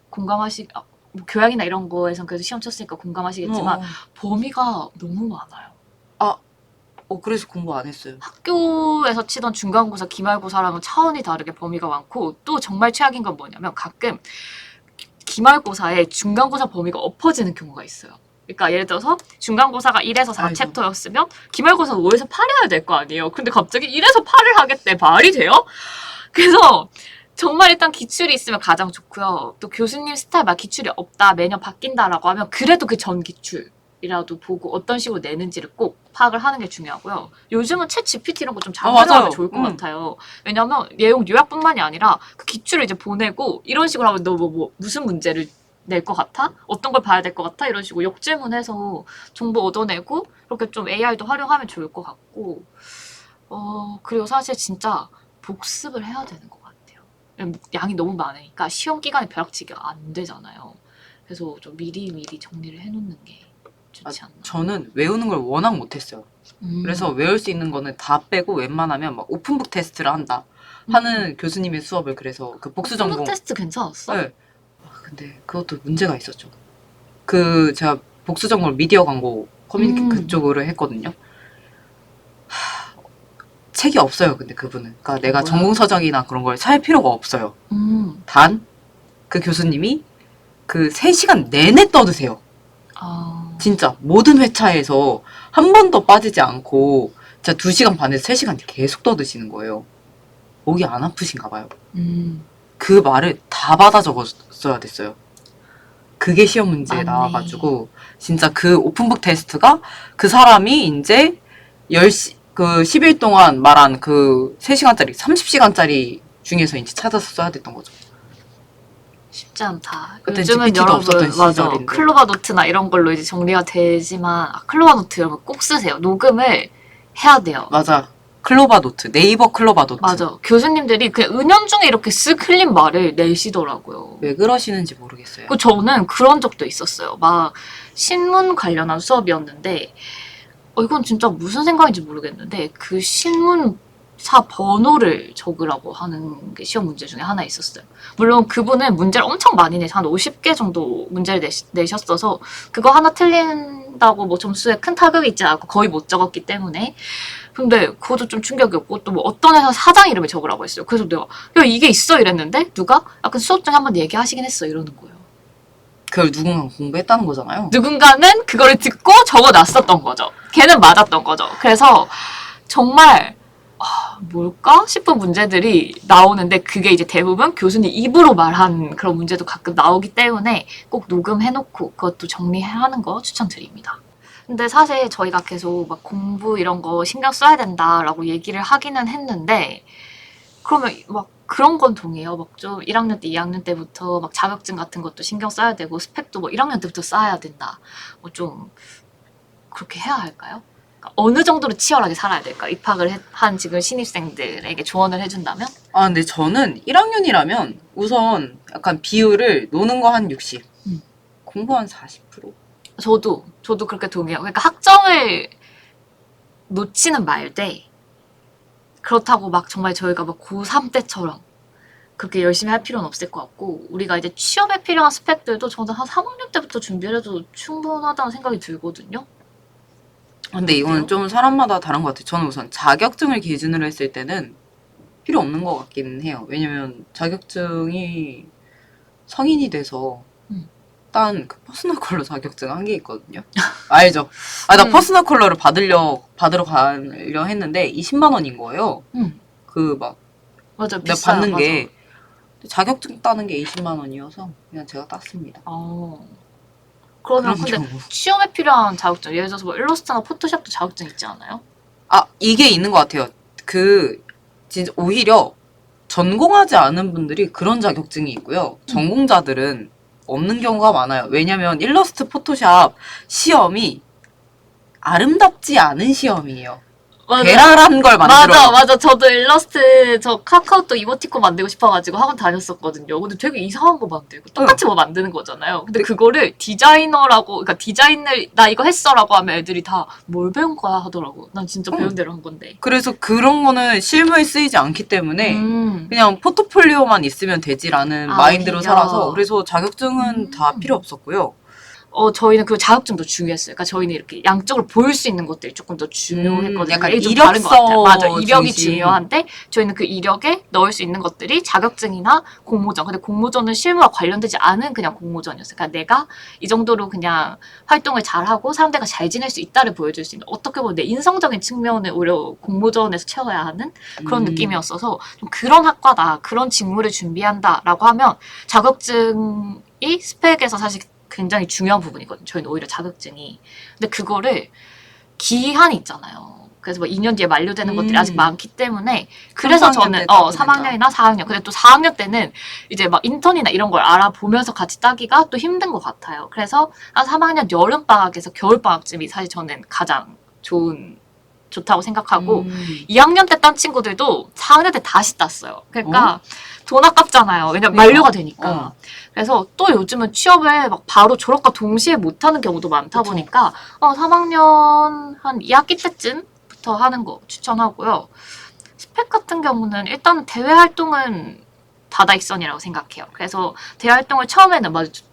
뭐 교양이나 이런 거에선 그래도 시험 쳤으니까 공감하시겠지만 범위가 너무 많아요. 그래서 공부 안 했어요. 학교에서 치던 중간고사, 기말고사랑은 차원이 다르게 범위가 많고 또 정말 최악인 건 뭐냐면 가끔 기말고사에 중간고사 범위가 엎어지는 경우가 있어요. 그러니까 예를 들어서 중간고사가 1에서 4챕터였으면 기말고사 5에서 8 해야 될 거 아니에요. 근데 갑자기 1에서 8을 하겠대. 말이 돼요? 그래서 정말 일단 기출이 있으면 가장 좋고요. 또 교수님 스타일 막 기출이 없다, 매년 바뀐다라고 하면 그래도 그 전 기출이라도 보고 어떤 식으로 내는지를 꼭 파악을 하는 게 중요하고요. 요즘은 챗 GPT 이런 거 좀 잘 활용하면 맞아요. 좋을 것 같아요. 왜냐면 내용 요약뿐만이 아니라 그 기출을 이제 보내고 이런 식으로 하면 너 무슨 문제를 낼 것 같아? 어떤 걸 봐야 될 것 같아? 이런 식으로 역질문해서 정보 얻어내고 그렇게 좀 AI도 활용하면 좋을 것 같고 그리고 사실 진짜 복습을 해야 되는 것 같아요. 양이 너무 많으니까 시험 기간에 벼락치기가 안 되잖아요. 그래서 좀 미리미리 정리를 해놓는 게 좋지 않나. 저는 외우는 걸 워낙 못했어요. 그래서 외울 수 있는 거는 다 빼고 웬만하면 막 오픈북 테스트를 한다 하는 교수님의 수업을 그래서 그 복수 전공. 오픈북 테스트 괜찮았어? 네. 근데 그것도 문제가 있었죠. 제가 복수 전공 미디어 광고 커뮤니케이션 그쪽으로 했거든요. 책이 없어요. 근데 그분은. 그러니까 내가 뭐야? 전공 서적이나 그런 걸 살 필요가 없어요. 단 그 교수님이 그 3시간 내내 떠드세요. 진짜 모든 회차에서 한 번도 빠지지 않고 진짜 2시간 반에서 3시간 계속 떠드시는 거예요. 목이 안 아프신가 봐요. 그 말을 다 받아 적었어야 됐어요. 그게 시험 문제에 맞네. 나와가지고 진짜 그 오픈북 테스트가 그 사람이 이제 10일 동안 말한 그 3시간짜리 30시간짜리 중에서 이제 찾아서 써야 됐던 거죠. 쉽지 않다. 그때 요즘은 GPT도 여러분 없었던 맞아 시절인데. 클로바 노트나 이런 걸로 이제 정리가 되지만 클로바 노트 여러분 꼭 쓰세요. 녹음을 해야 돼요. 맞아. 클로바 노트. 네이버 클로바 노트. 맞아. 교수님들이 그냥 은연중에 이렇게 쓱 흘린 말을 내시더라고요. 왜 그러시는지 모르겠어요. 저는 그런 적도 있었어요. 막 신문 관련한 수업이었는데 이건 진짜 무슨 생각인지 모르겠는데 그 신문사 번호를 적으라고 하는 게 시험 문제 중에 하나 있었어요. 물론 그분은 문제를 엄청 많이 내서 한 50개 정도 문제를 내셨어서 그거 하나 틀린다고 뭐 점수에 큰 타격이 있지 않고 거의 못 적었기 때문에 근데 그것도 좀 충격이었고 또 뭐 어떤 회사 사장 이름을 적으라고 했어요. 그래서 내가 야 이게 있어 이랬는데 누가 약간 수업 중에 한번 얘기하시긴 했어 이러는 거예요. 그걸 누군가 공부했다는 거잖아요. 누군가는 그거를 듣고 적어놨었던 거죠. 걔는 맞았던 거죠. 그래서 정말 뭘까 싶은 문제들이 나오는데 그게 이제 대부분 교수님 입으로 말한 그런 문제도 가끔 나오기 때문에 꼭 녹음해놓고 그것도 정리하는 거 추천드립니다. 근데 사실 저희가 계속 막 공부 이런 거 신경 써야 된다라고 얘기를 하기는 했는데 그러면 막 그런 건 동의해요. 막 좀 1학년 때, 2학년 때부터 막 자격증 같은 것도 신경 써야 되고 스펙도 뭐 1학년 때부터 쌓아야 된다. 뭐 좀 그렇게 해야 할까요? 그러니까 어느 정도로 치열하게 살아야 될까? 입학을 한 지금 신입생들에게 조언을 해준다면? 근데 저는 1학년이라면 우선 약간 비율을 노는 거 한 60, 공부 한 40%. 저도 그렇게 동의해요. 그러니까 학점을 놓치는 말되 그렇다고 막 정말 저희가 막 고3 때처럼 그렇게 열심히 할 필요는 없을 것 같고 우리가 이제 취업에 필요한 스펙들도 저는 한 3학년 때부터 준비를 해도 충분하다는 생각이 들거든요. 근데 이거는 좀 사람마다 다른 것 같아요. 저는 우선 자격증을 기준으로 했을 때는 필요 없는 것 같기는 해요. 왜냐면 자격증이 성인이 돼서 딴 그 퍼스널 컬러 자격증 한 게 있거든요. 알죠? 나 퍼스널 컬러를 받으러 가려 했는데 20만 원인 거예요. 맞아, 내가 비싸요. 받는 맞아. 게 자격증 따는 게 20만 원이어서 그냥 제가 땄습니다. 그러면 그런 근데 경우. 취업에 필요한 자격증 예를 들어서 뭐 일러스트나 포토샵도 자격증 있지 않아요? 이게 있는 것 같아요. 진짜 오히려 전공하지 않은 분들이 그런 자격증이 있고요. 전공자들은 없는 경우가 많아요. 왜냐면 일러스트 포토샵 시험이 아름답지 않은 시험이에요. 맞아. 괴랄한 걸 만들어요. 맞아. 저도 일러스트, 저 카카오톡 이모티콘 만들고 싶어가지고 학원 다녔었거든요. 근데 되게 이상한 거 만들고, 똑같이 뭐 만드는 거잖아요. 근데 그거를 디자이너라고, 그러니까 디자인을, 나 이거 했어라고 하면 애들이 다 뭘 배운 거야 하더라고. 난 진짜 배운 대로 한 건데. 그래서 그런 거는 실무에 쓰이지 않기 때문에 음. 그냥 포트폴리오만 있으면 되지라는 아, 마인드로 오히려. 살아서 그래서 자격증은 다 필요 없었고요. 저희는 그 자격증도 중요했어요. 그러니까 저희는 이렇게 양쪽으로 보일 수 있는 것들이 조금 더 중요했거든요. 약간 이게 좀 다른 것 같아요. 맞아. 이력서 이력이 중심. 중요한데 저희는 그 이력에 넣을 수 있는 것들이 자격증이나 공모전. 근데 공모전은 실무와 관련되지 않은 그냥 공모전이었어요. 그러니까 내가 이 정도로 그냥 활동을 잘하고 사람들과 잘 지낼 수 있다를 보여줄 수 있는 어떻게 보면 내 인성적인 측면을 오히려 공모전에서 채워야 하는 그런 느낌이었어서 좀 그런 학과다. 그런 직무를 준비한다라고 하면 자격증이 스펙에서 사실 굉장히 중요한 부분이거든요. 저희는 오히려 자격증이. 근데 그거를 기한이 있잖아요. 그래서 뭐 2년 뒤에 만료되는 것들이 아직 많기 때문에 그래서 3학년 저는 때 따도 3학년이나 4학년 근데 또 4학년 때는 이제 막 인턴이나 이런 걸 알아보면서 같이 따기가 또 힘든 것 같아요. 그래서 한 3학년 여름방학에서 겨울방학쯤이 사실 저는 가장 좋다고 생각하고 2학년 때 딴 친구들도 4학년 때 다시 땄어요. 그러니까 돈 아깝잖아요. 왜냐면 만료가 되니까. 그래서 또 요즘은 취업을 막 바로 졸업과 동시에 못하는 경우도 많다 그쵸. 보니까 3학년 한 2학기 때쯤부터 하는 거 추천하고요. 스펙 같은 경우는 일단은 대외 활동은 다다익선이라고 생각해요. 그래서 대외 활동을 처음에는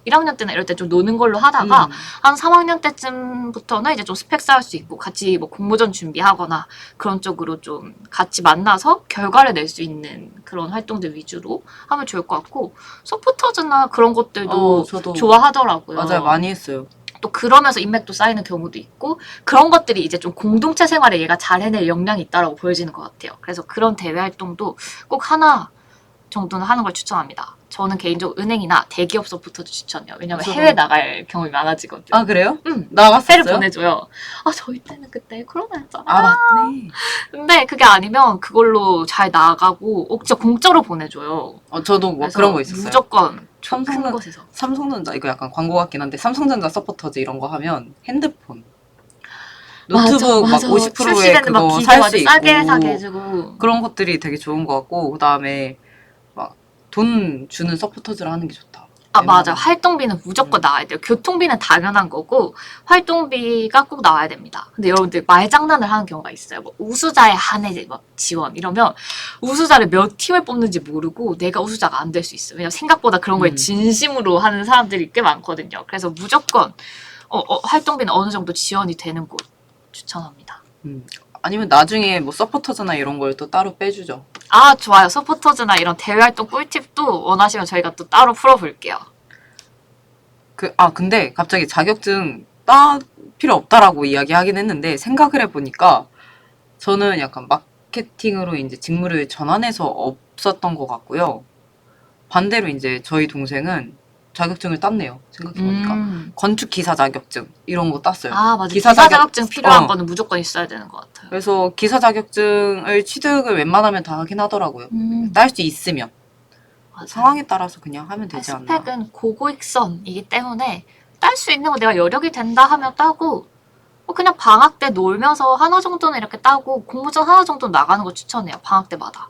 1학년 때나 이럴 때 좀 노는 걸로 하다가 한 3학년 때쯤부터는 이제 좀 스펙 쌓을 수 있고 같이 뭐 공모전 준비하거나 그런 쪽으로 좀 같이 만나서 결과를 낼 수 있는 그런 활동들 위주로 하면 좋을 것 같고 서포터즈나 그런 것들도 저도 좋아하더라고요. 맞아요. 많이 했어요. 또 그러면서 인맥도 쌓이는 경우도 있고 그런 것들이 이제 좀 공동체 생활에 얘가 잘 해낼 역량이 있다라고 보여지는 것 같아요. 그래서 그런 대외 활동도 꼭 하나 정도는 하는 걸 추천합니다. 저는 개인적으로 은행이나 대기업 서포터즈 추천해요. 왜냐면 저도. 해외 나갈 경험이 많아지거든요. 아 그래요? 응. 나갔어요? 회를 보내줘요. 저희 때는 그때 코로나였잖아. 아 맞네. 근데 그게 아니면 그걸로 잘 나가고 진짜 공짜로 보내줘요. 저도 뭐 그래서 그런 거 있었어요. 무조건 큰 삼성은- 곳에서. 삼성전자 이거 약간 광고 같긴 한데 삼성전자 서포터즈 이런 거 하면 핸드폰 맞아, 노트북 맞아. 막 50%에 출시되는 막 그거 기계 살 맞아 수 싸게 있고 사게 해주고. 그런 것들이 되게 좋은 것 같고 그다음에 막 돈 주는 서포터즈를 하는 게 좋다. 맞아. 활동비는 무조건 나와야 돼요. 교통비는 당연한 거고 활동비가 꼭 나와야 됩니다. 근데 여러분들 말장난을 하는 경우가 있어요. 뭐 우수자의 한해 막 지원 이러면 우수자를 몇 팀을 뽑는지 모르고 내가 우수자가 안 될 수 있어요. 왜냐면 생각보다 그런 거에 진심으로 하는 사람들이 꽤 많거든요. 그래서 무조건 활동비는 어느 정도 지원이 되는 곳 추천합니다. 아니면 나중에 뭐 서포터즈나 이런 걸 또 따로 빼주죠. 좋아요. 서포터즈나 이런 대외활동 꿀팁도 원하시면 저희가 또 따로 풀어볼게요. 근데 갑자기 자격증 따 필요 없다라고 이야기하긴 했는데 생각을 해보니까 저는 약간 마케팅으로 이제 직무를 전환해서 없었던 것 같고요. 반대로 이제 저희 동생은 자격증을 땄네요. 생각해보니까. 건축 기사 자격증 이런 거 땄어요. 맞아. 기사 자격증 필요한 거는 무조건 있어야 되는 것 같아요. 그래서 기사 자격증을 취득을 웬만하면 다 하긴 하더라고요. 딸 수 있으면. 맞아요. 상황에 따라서 그냥 하면 되지 않나. 스펙은 고고익선이기 때문에 딸 수 있는 거 내가 여력이 된다 하면 따고 그냥 방학 때 놀면서 하나 정도는 이렇게 따고 공모전 하나 정도 나가는 거 추천해요. 방학 때마다.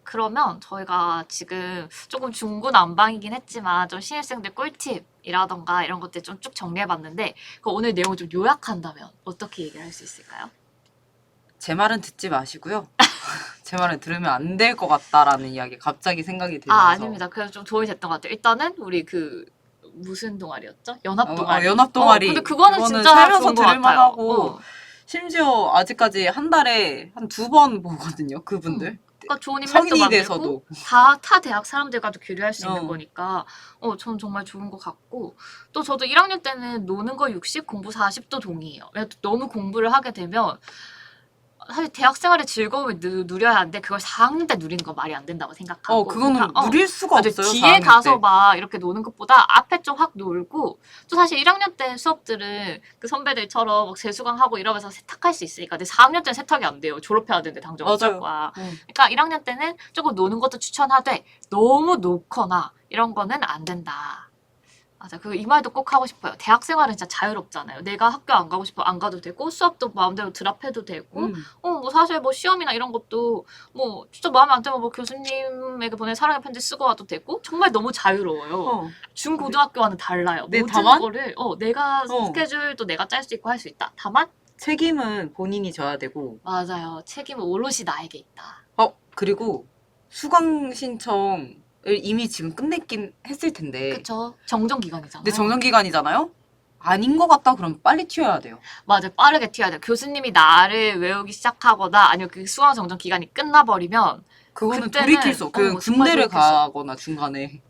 그러면 저희가 지금 조금 중구난방이긴 했지만 좀 신입생들 꿀팁이라던가 이런 것들 좀 쭉 정리해봤는데 오늘 내용을 좀 요약한다면 어떻게 얘기를 할 수 있을까요? 제 말은 듣지 마시고요. 제 말은 들으면 안 될 것 같다라는 이야기 갑자기 생각이 들면서. 아닙니다. 그래서 좀 도움이 됐던 것 같아요. 일단은 우리 무슨 동아리였죠? 연합 동아리. 연합 동아리. 근데 그거는 진짜 살면서 좋은 것 들을만 같아요. 하고 심지어 아직까지 한 달에 한 2번 보거든요. 그분들. 그러니까 좋은 인맥도 성인이 만들고 돼서도. 타 대학 사람들과도 교류할 수 있는 거니까 전 정말 좋은 것 같고 또 저도 1학년 때는 노는 거 60, 공부 40도 동의해요. 왜냐면 너무 공부를 하게 되면 사실 대학 생활의 즐거움을 누려야 하는데 그걸 4학년 때 누리는 건 말이 안 된다고 생각하고 그거는 누릴 수가 없어요. 뒤에 4학년 가서 때. 막 이렇게 노는 것보다 앞에 좀 확 놀고 또 사실 1학년 때 수업들은 그 선배들처럼 막 재수강하고 이러면서 세탁할 수 있으니까 근데 4학년 때는 세탁이 안 돼요. 졸업해야 되는데 당장 어쩔 거야. 그러니까 1학년 때는 조금 노는 것도 추천하되 너무 놓거나 이런 거는 안 된다. 맞아. 이 말도 꼭 하고 싶어요. 대학 생활은 진짜 자유롭잖아요. 내가 학교 안 가고 싶어 안 가도 되고 수업도 마음대로 드랍해도 되고 뭐 사실 뭐 시험이나 이런 것도 뭐 진짜 마음에 안 들면 뭐 교수님에게 보낸 사랑의 편지 쓰고 와도 되고 정말 너무 자유로워요. 중고등학교와는 달라요. 네, 모든 다만? 거를 내가 스케줄도 내가 짤 수 있고 할 수 있다. 다만 책임은 본인이 져야 되고. 맞아요. 책임은 오롯이 나에게 있다. 그리고 수강 신청을 이미 지금 끝냈긴 했을 텐데. 그쵸? 정정 기간이잖아요. 근데 정정 기간이잖아요. 아닌 것 같다 그러면 빨리 튀어야 돼요. 맞아요. 빠르게 튀어야 돼요. 교수님이 나를 외우기 시작하거나 아니면 그 수강 정정 기간이 끝나버리면 그거는 그때는, 돌이킬 수 없. 그 정말 군대를 돌이킬 수 없- 가거나 중간에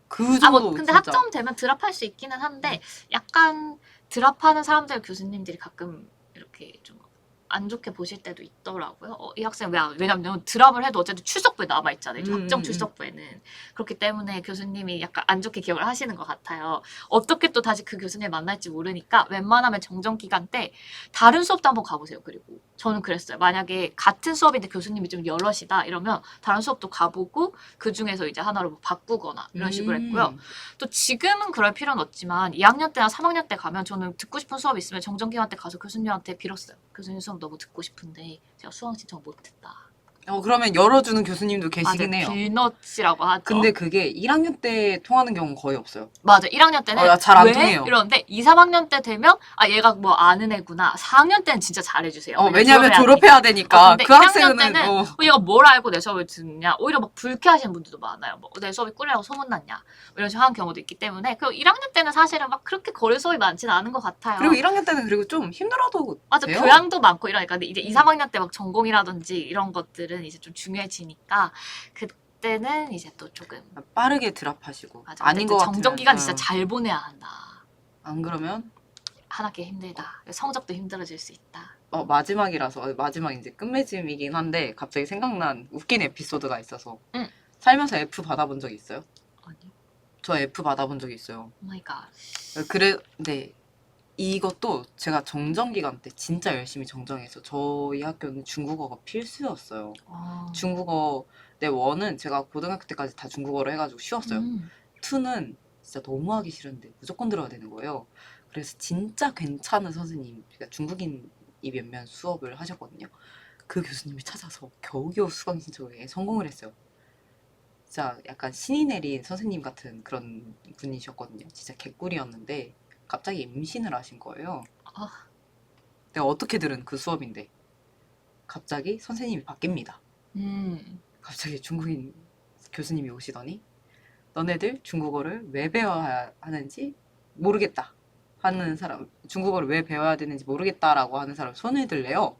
그 정도. 뭐 근데 진짜. 학점 되면 드랍할 수 있기는 한데 약간 드랍하는 사람들 교수님들이 가끔 이렇게 좀 안 좋게 보실 때도 있더라고요. 이 학생 왜냐면 드랍을 해도 어쨌든 출석부에 남아 있잖아요. 학점 출석부에는. 그렇기 때문에 교수님이 약간 안 좋게 기억을 하시는 것 같아요. 어떻게 또 다시 그 교수님 만날지 모르니까 웬만하면 정정 기간 때 다른 수업도 한번 가보세요. 그리고 저는 그랬어요. 만약에 같은 수업인데 교수님이 좀 여럿이다 이러면 다른 수업도 가보고 그 중에서 이제 하나를 뭐 바꾸거나 이런 식으로 했고요. 또 지금은 그럴 필요는 없지만 2학년 때나 3학년 때 가면 저는 듣고 싶은 수업 있으면 정정 기간 때 가서 교수님한테 빌었어요. 교수님 수업 너무 듣고 싶은데 제가 수강 신청 못했다. 그러면 열어주는 교수님도 계시긴 맞아요. 해요. 빌넛이라고 하죠. 근데 그게 1학년 때 통하는 경우는 거의 없어요. 맞아. 1학년 때는 잘 안 왜? 통해요. 이러는데 2, 3학년 때 되면 얘가 뭐 아는 애구나. 4학년 때는 진짜 잘해주세요. 왜냐면 졸업해야 되니까. 근데 그 1학년 학생은 때는 얘가 뭘 알고 내 수업을 듣느냐. 오히려 막 불쾌하시는 분들도 많아요. 뭐 내 수업이 꿀이라고 소문났냐. 뭐 이런 식으로 하는 경우도 있기 때문에 그 1학년 때는 사실은 막 그렇게 거릴 수업이 많지는 않은 것 같아요. 그리고 1학년 때는 그리고 좀 힘들어도 맞아. 돼요. 교양도 많고 이러니까. 근데 이제 2, 3학년 때 막 전공이라든지 이런 것들은 이제 좀 중요해지니까 그때는 이제 또 조금 빠르게 드랍하시고. 맞아. 아닌 것 같으면 정정 기간 진짜 잘 보내야 한다. 안 그러면 한 학기 힘들다. 성적도 힘들어질 수 있다. 마지막이라서 마지막 이제 끝맺음이긴 한데 갑자기 생각난 웃긴 에피소드가 있어서. 응. 살면서 F 받아본 적이 있어요? 아니요. 저 F 받아본 적이 있어요. 오 마이 갓. 네. 이것도 제가 정정 기간 때 진짜 열심히 정정해서 저희 학교는 중국어가 필수였어요. 중국어 네, 1은 제가 고등학교 때까지 다 중국어로 해가지고 쉬웠어요. 2는 진짜 너무 하기 싫은데 무조건 들어야 되는 거예요. 그래서 진짜 괜찮은 선생님, 그러니까 중국인이 몇몇 수업을 하셨거든요. 그 교수님이 찾아서 겨우겨우 수강 신청에 성공을 했어요. 진짜 약간 신이 내린 선생님 같은 그런 분이셨거든요. 진짜 개꿀이었는데 갑자기 임신을 하신 거예요. 내가 어떻게 들은 그 수업인데 갑자기 선생님이 바뀝니다. 갑자기 중국인 교수님이 오시더니 너네들 중국어를 왜 배워야 하는지 모르겠다 하는 사람, 중국어를 왜 배워야 되는지 모르겠다라고 하는 사람 손을 들래요.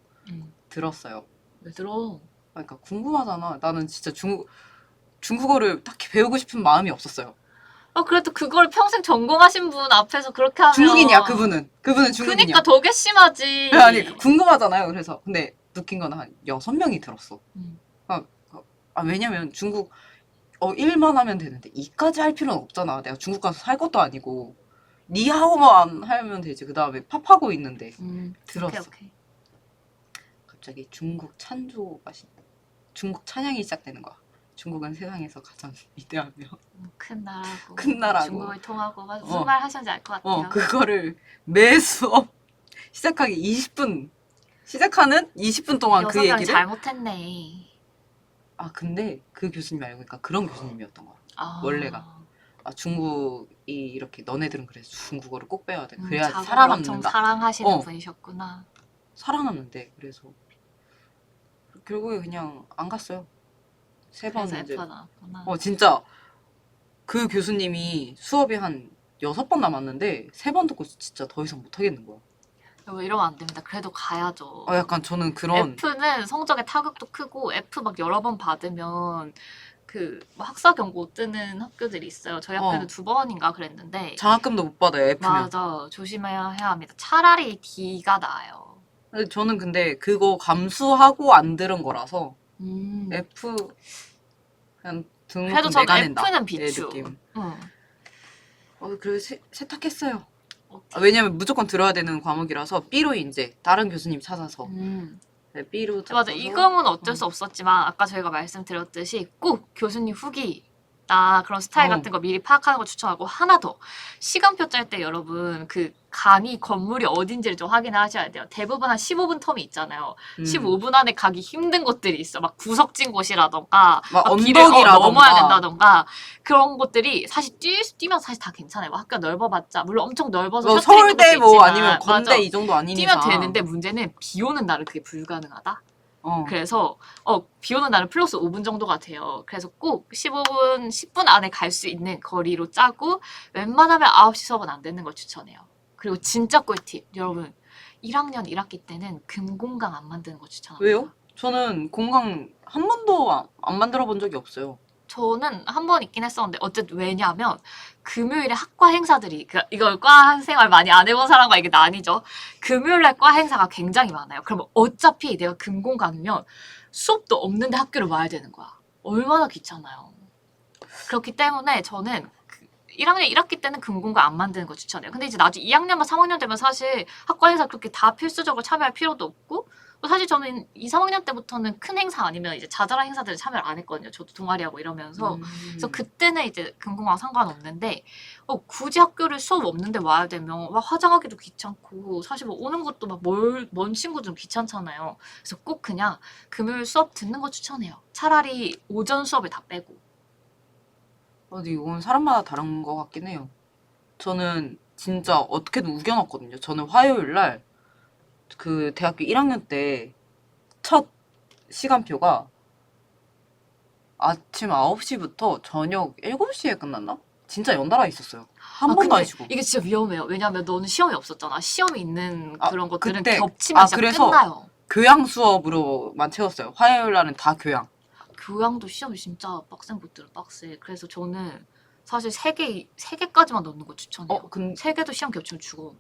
들었어요. 왜 들어? 그러니까 궁금하잖아. 나는 진짜 중국어를 딱히 배우고 싶은 마음이 없었어요. 그래도 그걸 평생 전공하신 분 앞에서 그렇게 하면 중국인이야, 그분은 중국인이야. 그니까 더 괘씸하지. 아니 궁금하잖아요. 그래서 근데 느낀 건 한 6명이 들었어. 왜냐면 중국 1만 하면 되는데 2까지 할 필요는 없잖아. 내가 중국 가서 살 것도 아니고 니하오만 하면 되지. 그 다음에 팝하고 있는데 들었어. 오케이. 갑자기 중국 찬양이 시작되는 거야. 중국은 세상에서 가장 위대하며 큰 나라고. 큰 나라고. 중국을 통하고 무슨 말 하셨는지 알 것 같아요. 그거를 매 수업 시작하는 20분 동안 그 얘기를 잘못했네. 근데 그 교수님 알고 보니까 그런 교수님이었던 거야. 원래가. 중국이 이렇게 너네들은 그래서 중국어를 꼭 배워야 돼. 그래야지 살아남는다. 엄청 사랑하시는 분이셨구나. 살아남는데 그래서 결국에 그냥 안 갔어요. 3번 그래서 이제. F가 나왔구나. 진짜 그 교수님이 수업이 한 6번 남았는데 3번 듣고 진짜 더 이상 못 하겠는 거야. 이러면 안 됩니다. 그래도 가야죠. 약간 저는 그런 F는 성적의 타격도 크고 F 막 여러 번 받으면 학사 경고 뜨는 학교들이 있어요. 저희 학교는 2번인가 그랬는데 장학금도 못 받아요. F면. 맞아. 조심해야 합니다. 차라리 D가 나아요. 저는 근데 그거 감수하고 안 들은 거라서 F 그냥 등록금 그래도 저는 내가 낸다. F는 내 비추. 느낌. 그래서 세탁했어요. 오케이. 왜냐면 무조건 들어야 되는 과목이라서 B로 이제 다른 교수님 찾아서 B로 맞아. 이거는 어쩔 수 없었지만 아까 저희가 말씀드렸듯이 꼭 교수님 후기 있다. 그런 스타일 어. 같은 거 미리 파악하는 거 추천하고 하나 더. 시간표 짤 때 여러분 그 강의 건물이 어딘지를 좀 확인하셔야 돼요. 대부분 한 15분 텀이 있잖아요. 15분 안에 가기 힘든 곳들이 있어. 막 구석진 곳이라던가 막 길을 언덕이라던가. 넘어야 된다던가 그런 것들이 사실 뛰면 사실 다 괜찮아요. 뭐 학교가 넓어봤자 물론 엄청 넓어서 뭐 셔틀 있는 서울대 곳도 뭐 있지만 아니면 건대 맞아. 이 정도 아닌 뛰면 이상. 되는데 문제는 비 오는 날은 그게 불가능하다. 어. 그래서 비 오는 날은 플러스 5분 정도가 돼요. 그래서 꼭 15분, 10분 안에 갈 수 있는 거리로 짜고 웬만하면 9시 수업은 안 되는 걸 추천해요. 그리고 진짜 꿀팁. 여러분 1학년 1학기 때는 금공강 안 만드는 거 추천합니다. 왜요? 저는 공강 한 번도 안 만들어 본 적이 없어요. 저는 한 번 있긴 했었는데 어쨌든 왜냐하면 금요일에 학과 행사들이 이걸 과 생활 많이 안 해본 사람과 이게 나뉘죠. 금요일날 과 행사가 굉장히 많아요. 그러면 어차피 내가 금공강이면 수업도 없는데 학교를 와야 되는 거야. 얼마나 귀찮아요. 그렇기 때문에 저는 1학년 1학기 때는 금공강 안 만드는 거 추천해요. 근데 이제 나중에 2학년만 3학년 되면 사실 학과 행사 그렇게 다 필수적으로 참여할 필요도 없고 사실 저는 2, 3학년 때부터는 큰 행사 아니면 이제 자잘한 행사들을 참여를 안 했거든요. 저도 동아리하고 이러면서. 그래서 그때는 이제 금공강 상관없는데 굳이 학교를 수업 없는데 와야 되면 막 화장하기도 귀찮고 사실 뭐 오는 것도 막 먼 친구들은 귀찮잖아요. 그래서 꼭 그냥 금요일 수업 듣는 거 추천해요. 차라리 오전 수업을 다 빼고. 근데 이건 사람마다 다른 것 같긴 해요. 저는 진짜 어떻게든 우겨놨거든요. 저는 화요일 날 그 대학교 1학년 때 첫 시간표가 아침 9시부터 저녁 7시에 끝났나? 진짜 연달아 있었어요. 한 번도 근데 안 쉬고. 이게 진짜 위험해요. 왜냐면 너는 시험이 없었잖아. 시험이 있는 그런 것들은 그때- 겹치면 진짜 그래서 끝나요. 교양 수업으로만 채웠어요. 화요일 날은 다 교양. 교양도 시험이 진짜 빡센 것들은 빡세. 그래서 저는 사실 세 개까지만 넣는 거 추천해요. 세 개도 시험 겹치면 죽어.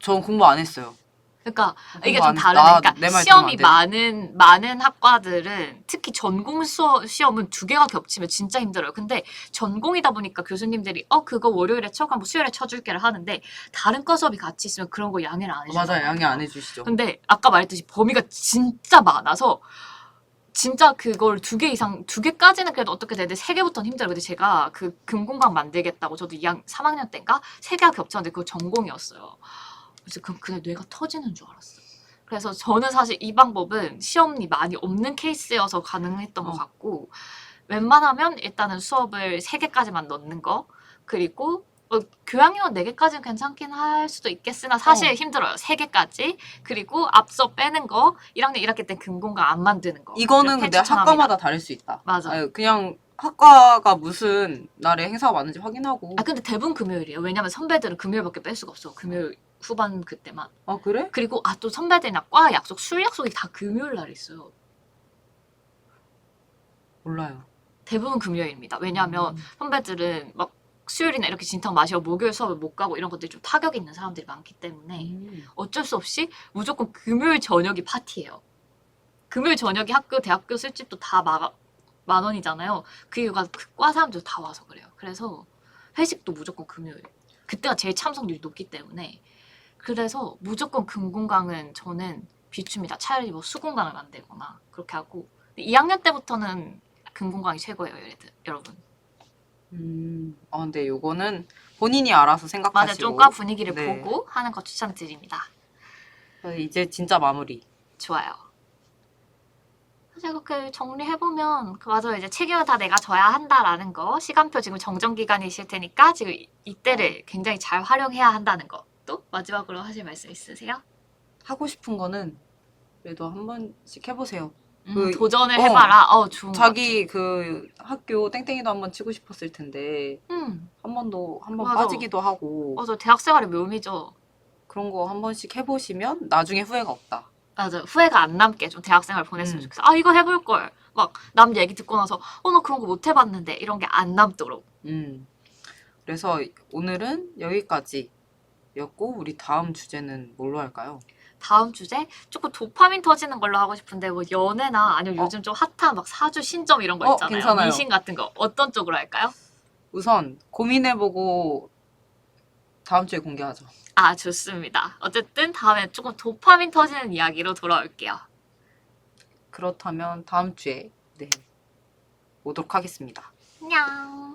전 공부 안 했어요. 그러니까 이게 공부 좀 안- 다르네. 나- 그러니까 내말 들으면 시험이 안 되네. 많은 학과들은 특히 전공 시험은 두 개가 겹치면 진짜 힘들어요. 근데 전공이다 보니까 교수님들이 그거 월요일에 쳐가 뭐 수요일에 쳐줄게를 하는데 다른 과 수업이 같이 있으면 그런 거 양해를 안 해줘요. 맞아요. 양해 안 해주시죠. 근데 아까 말했듯이 범위가 진짜 많아서 진짜 그걸 두 개까지는 그래도 어떻게 되는데 세 개부터는 힘들어요. 근데 제가 그 금공강 만들겠다고 저도 3학년 때인가 세 개가 겹쳤는데 그거 전공이었어요. 그래서 그냥 뇌가 터지는 줄 알았어요. 그래서 저는 사실 이 방법은 시험이 많이 없는 케이스여서 가능했던 것 같고 웬만하면 일단은 수업을 3개까지만 넣는 거 그리고 교양이원 4개까지는 괜찮긴 할 수도 있겠으나 사실 힘들어요. 3개까지 그리고 앞서 빼는 거 1학년 1학기 때 금공강 안 만드는 거 이거는 이렇게 근데 추천합니다. 학과마다 다를 수 있다. 맞아. 그냥 학과가 무슨 날에 행사가 많은지 확인하고. 근데 대부분 금요일이에요. 왜냐면 선배들은 금요일밖에 뺄 수가 없어. 금요일 후반 그때만. 그래? 그리고 또 선배들이나 과 약속, 술 약속이 다 금요일 날 있어요. 몰라요. 대부분 금요일입니다. 왜냐하면 선배들은 막 수요일이나 이렇게 진탕 마시고 목요일 수업을 못 가고 이런 것들이 좀 타격이 있는 사람들이 많기 때문에 어쩔 수 없이 무조건 금요일 저녁이 파티예요. 금요일 저녁이 대학교 술집도 다 만 원이잖아요. 그 이유가 그 과 사람들 다 와서 그래요. 그래서 회식도 무조건 금요일. 그때가 제일 참석률이 높기 때문에 그래서 무조건 금공강은 저는 비춥니다. 차라리 뭐 수공강을 만들거나 그렇게 하고 2학년 때부터는 금공강이 최고예요, 여러분. 근데 요거는 본인이 알아서 생각하시고. 맞아요. 좀 과 분위기를 네. 보고 하는 거 추천드립니다. 이제 진짜 마무리. 좋아요. 사실 그렇게 정리해보면 맞아요. 이제 책임을 다 내가 져야 한다라는 거 시간표 지금 정정기간이실 테니까 지금 이때를 굉장히 잘 활용해야 한다는 거 또 마지막으로 하실 말씀 있으세요? 하고 싶은 거는 그래도 한 번씩 해보세요. 도전을 해봐라. 좋은 자기 그 학교 땡땡이도 한번 치고 싶었을 텐데 한번 맞아. 빠지기도 하고. 맞아. 대학생활의 묘미죠. 그런 거 한 번씩 해보시면 나중에 후회가 없다. 맞아. 후회가 안 남게 좀 대학생활 보냈으면 좋겠어. 이거 해볼 걸. 막 남 얘기 듣고 나서 나 그런 거 못 해봤는데 이런 게 안 남도록. 그래서 오늘은 여기까지였고 우리 다음 주제는 뭘로 할까요? 다음 주제 조금 도파민 터지는 걸로 하고 싶은데 뭐 연애나 아니면 요즘 좀 핫한 막 사주 신점 이런 거 있잖아요. 괜찮아요. 미신 같은 거 어떤 쪽으로 할까요? 우선 고민해보고 다음 주에 공개하죠. 좋습니다. 어쨌든 다음에 조금 도파민 터지는 이야기로 돌아올게요. 그렇다면 다음 주에 오도록 하겠습니다. 안녕.